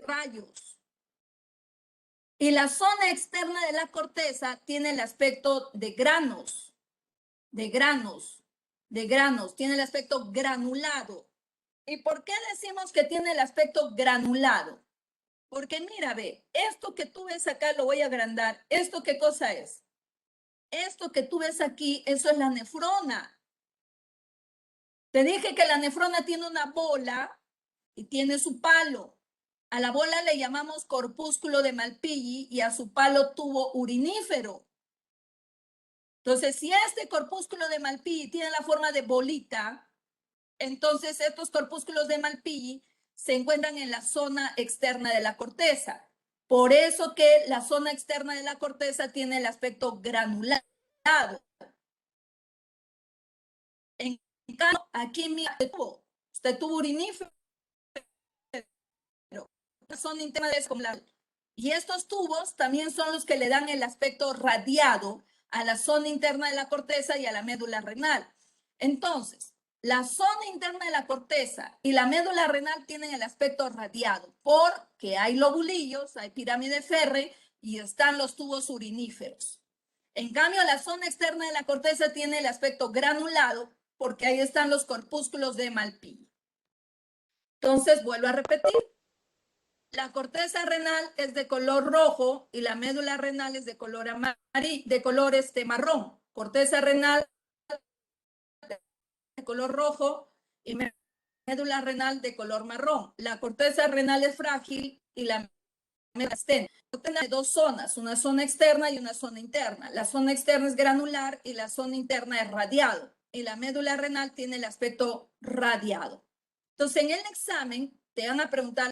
rayos. Y la zona externa de la corteza tiene el aspecto de granos, tiene el aspecto granulado. ¿Y por qué decimos que tiene el aspecto granulado? Porque mira, ve, esto que tú ves acá lo voy a agrandar. ¿Esto qué cosa es? Esto que tú ves aquí, eso es la nefrona. Te dije que la nefrona tiene una bola y tiene su palo. A la bola le llamamos corpúsculo de Malpighi y a su palo tubo urinífero. Entonces, si este corpúsculo de Malpighi tiene la forma de bolita, entonces estos corpúsculos de Malpighi se encuentran en la zona externa de la corteza. Por eso que la zona externa de la corteza tiene el aspecto granulado. En cambio, aquí mira, este tubo urinífero, son internas como la... Y estos tubos también son los que le dan el aspecto radiado a la zona interna de la corteza y a la médula renal. Entonces, la zona interna de la corteza y la médula renal tienen el aspecto radiado porque hay lobulillos, hay pirámide Ferren y están los tubos uriníferos. En cambio, la zona externa de la corteza tiene el aspecto granulado porque ahí están los corpúsculos de Malpighi. Entonces, vuelvo a repetir. La corteza renal es de color rojo y la médula renal es de color amarillo, de color marrón. Corteza renal de color rojo y médula renal de color marrón. La corteza renal es frágil y la médula externa. Tiene dos zonas, una zona externa y una zona interna. La zona externa es granular y la zona interna es radiado. Y la médula renal tiene el aspecto radiado. Entonces, en el examen te van a preguntar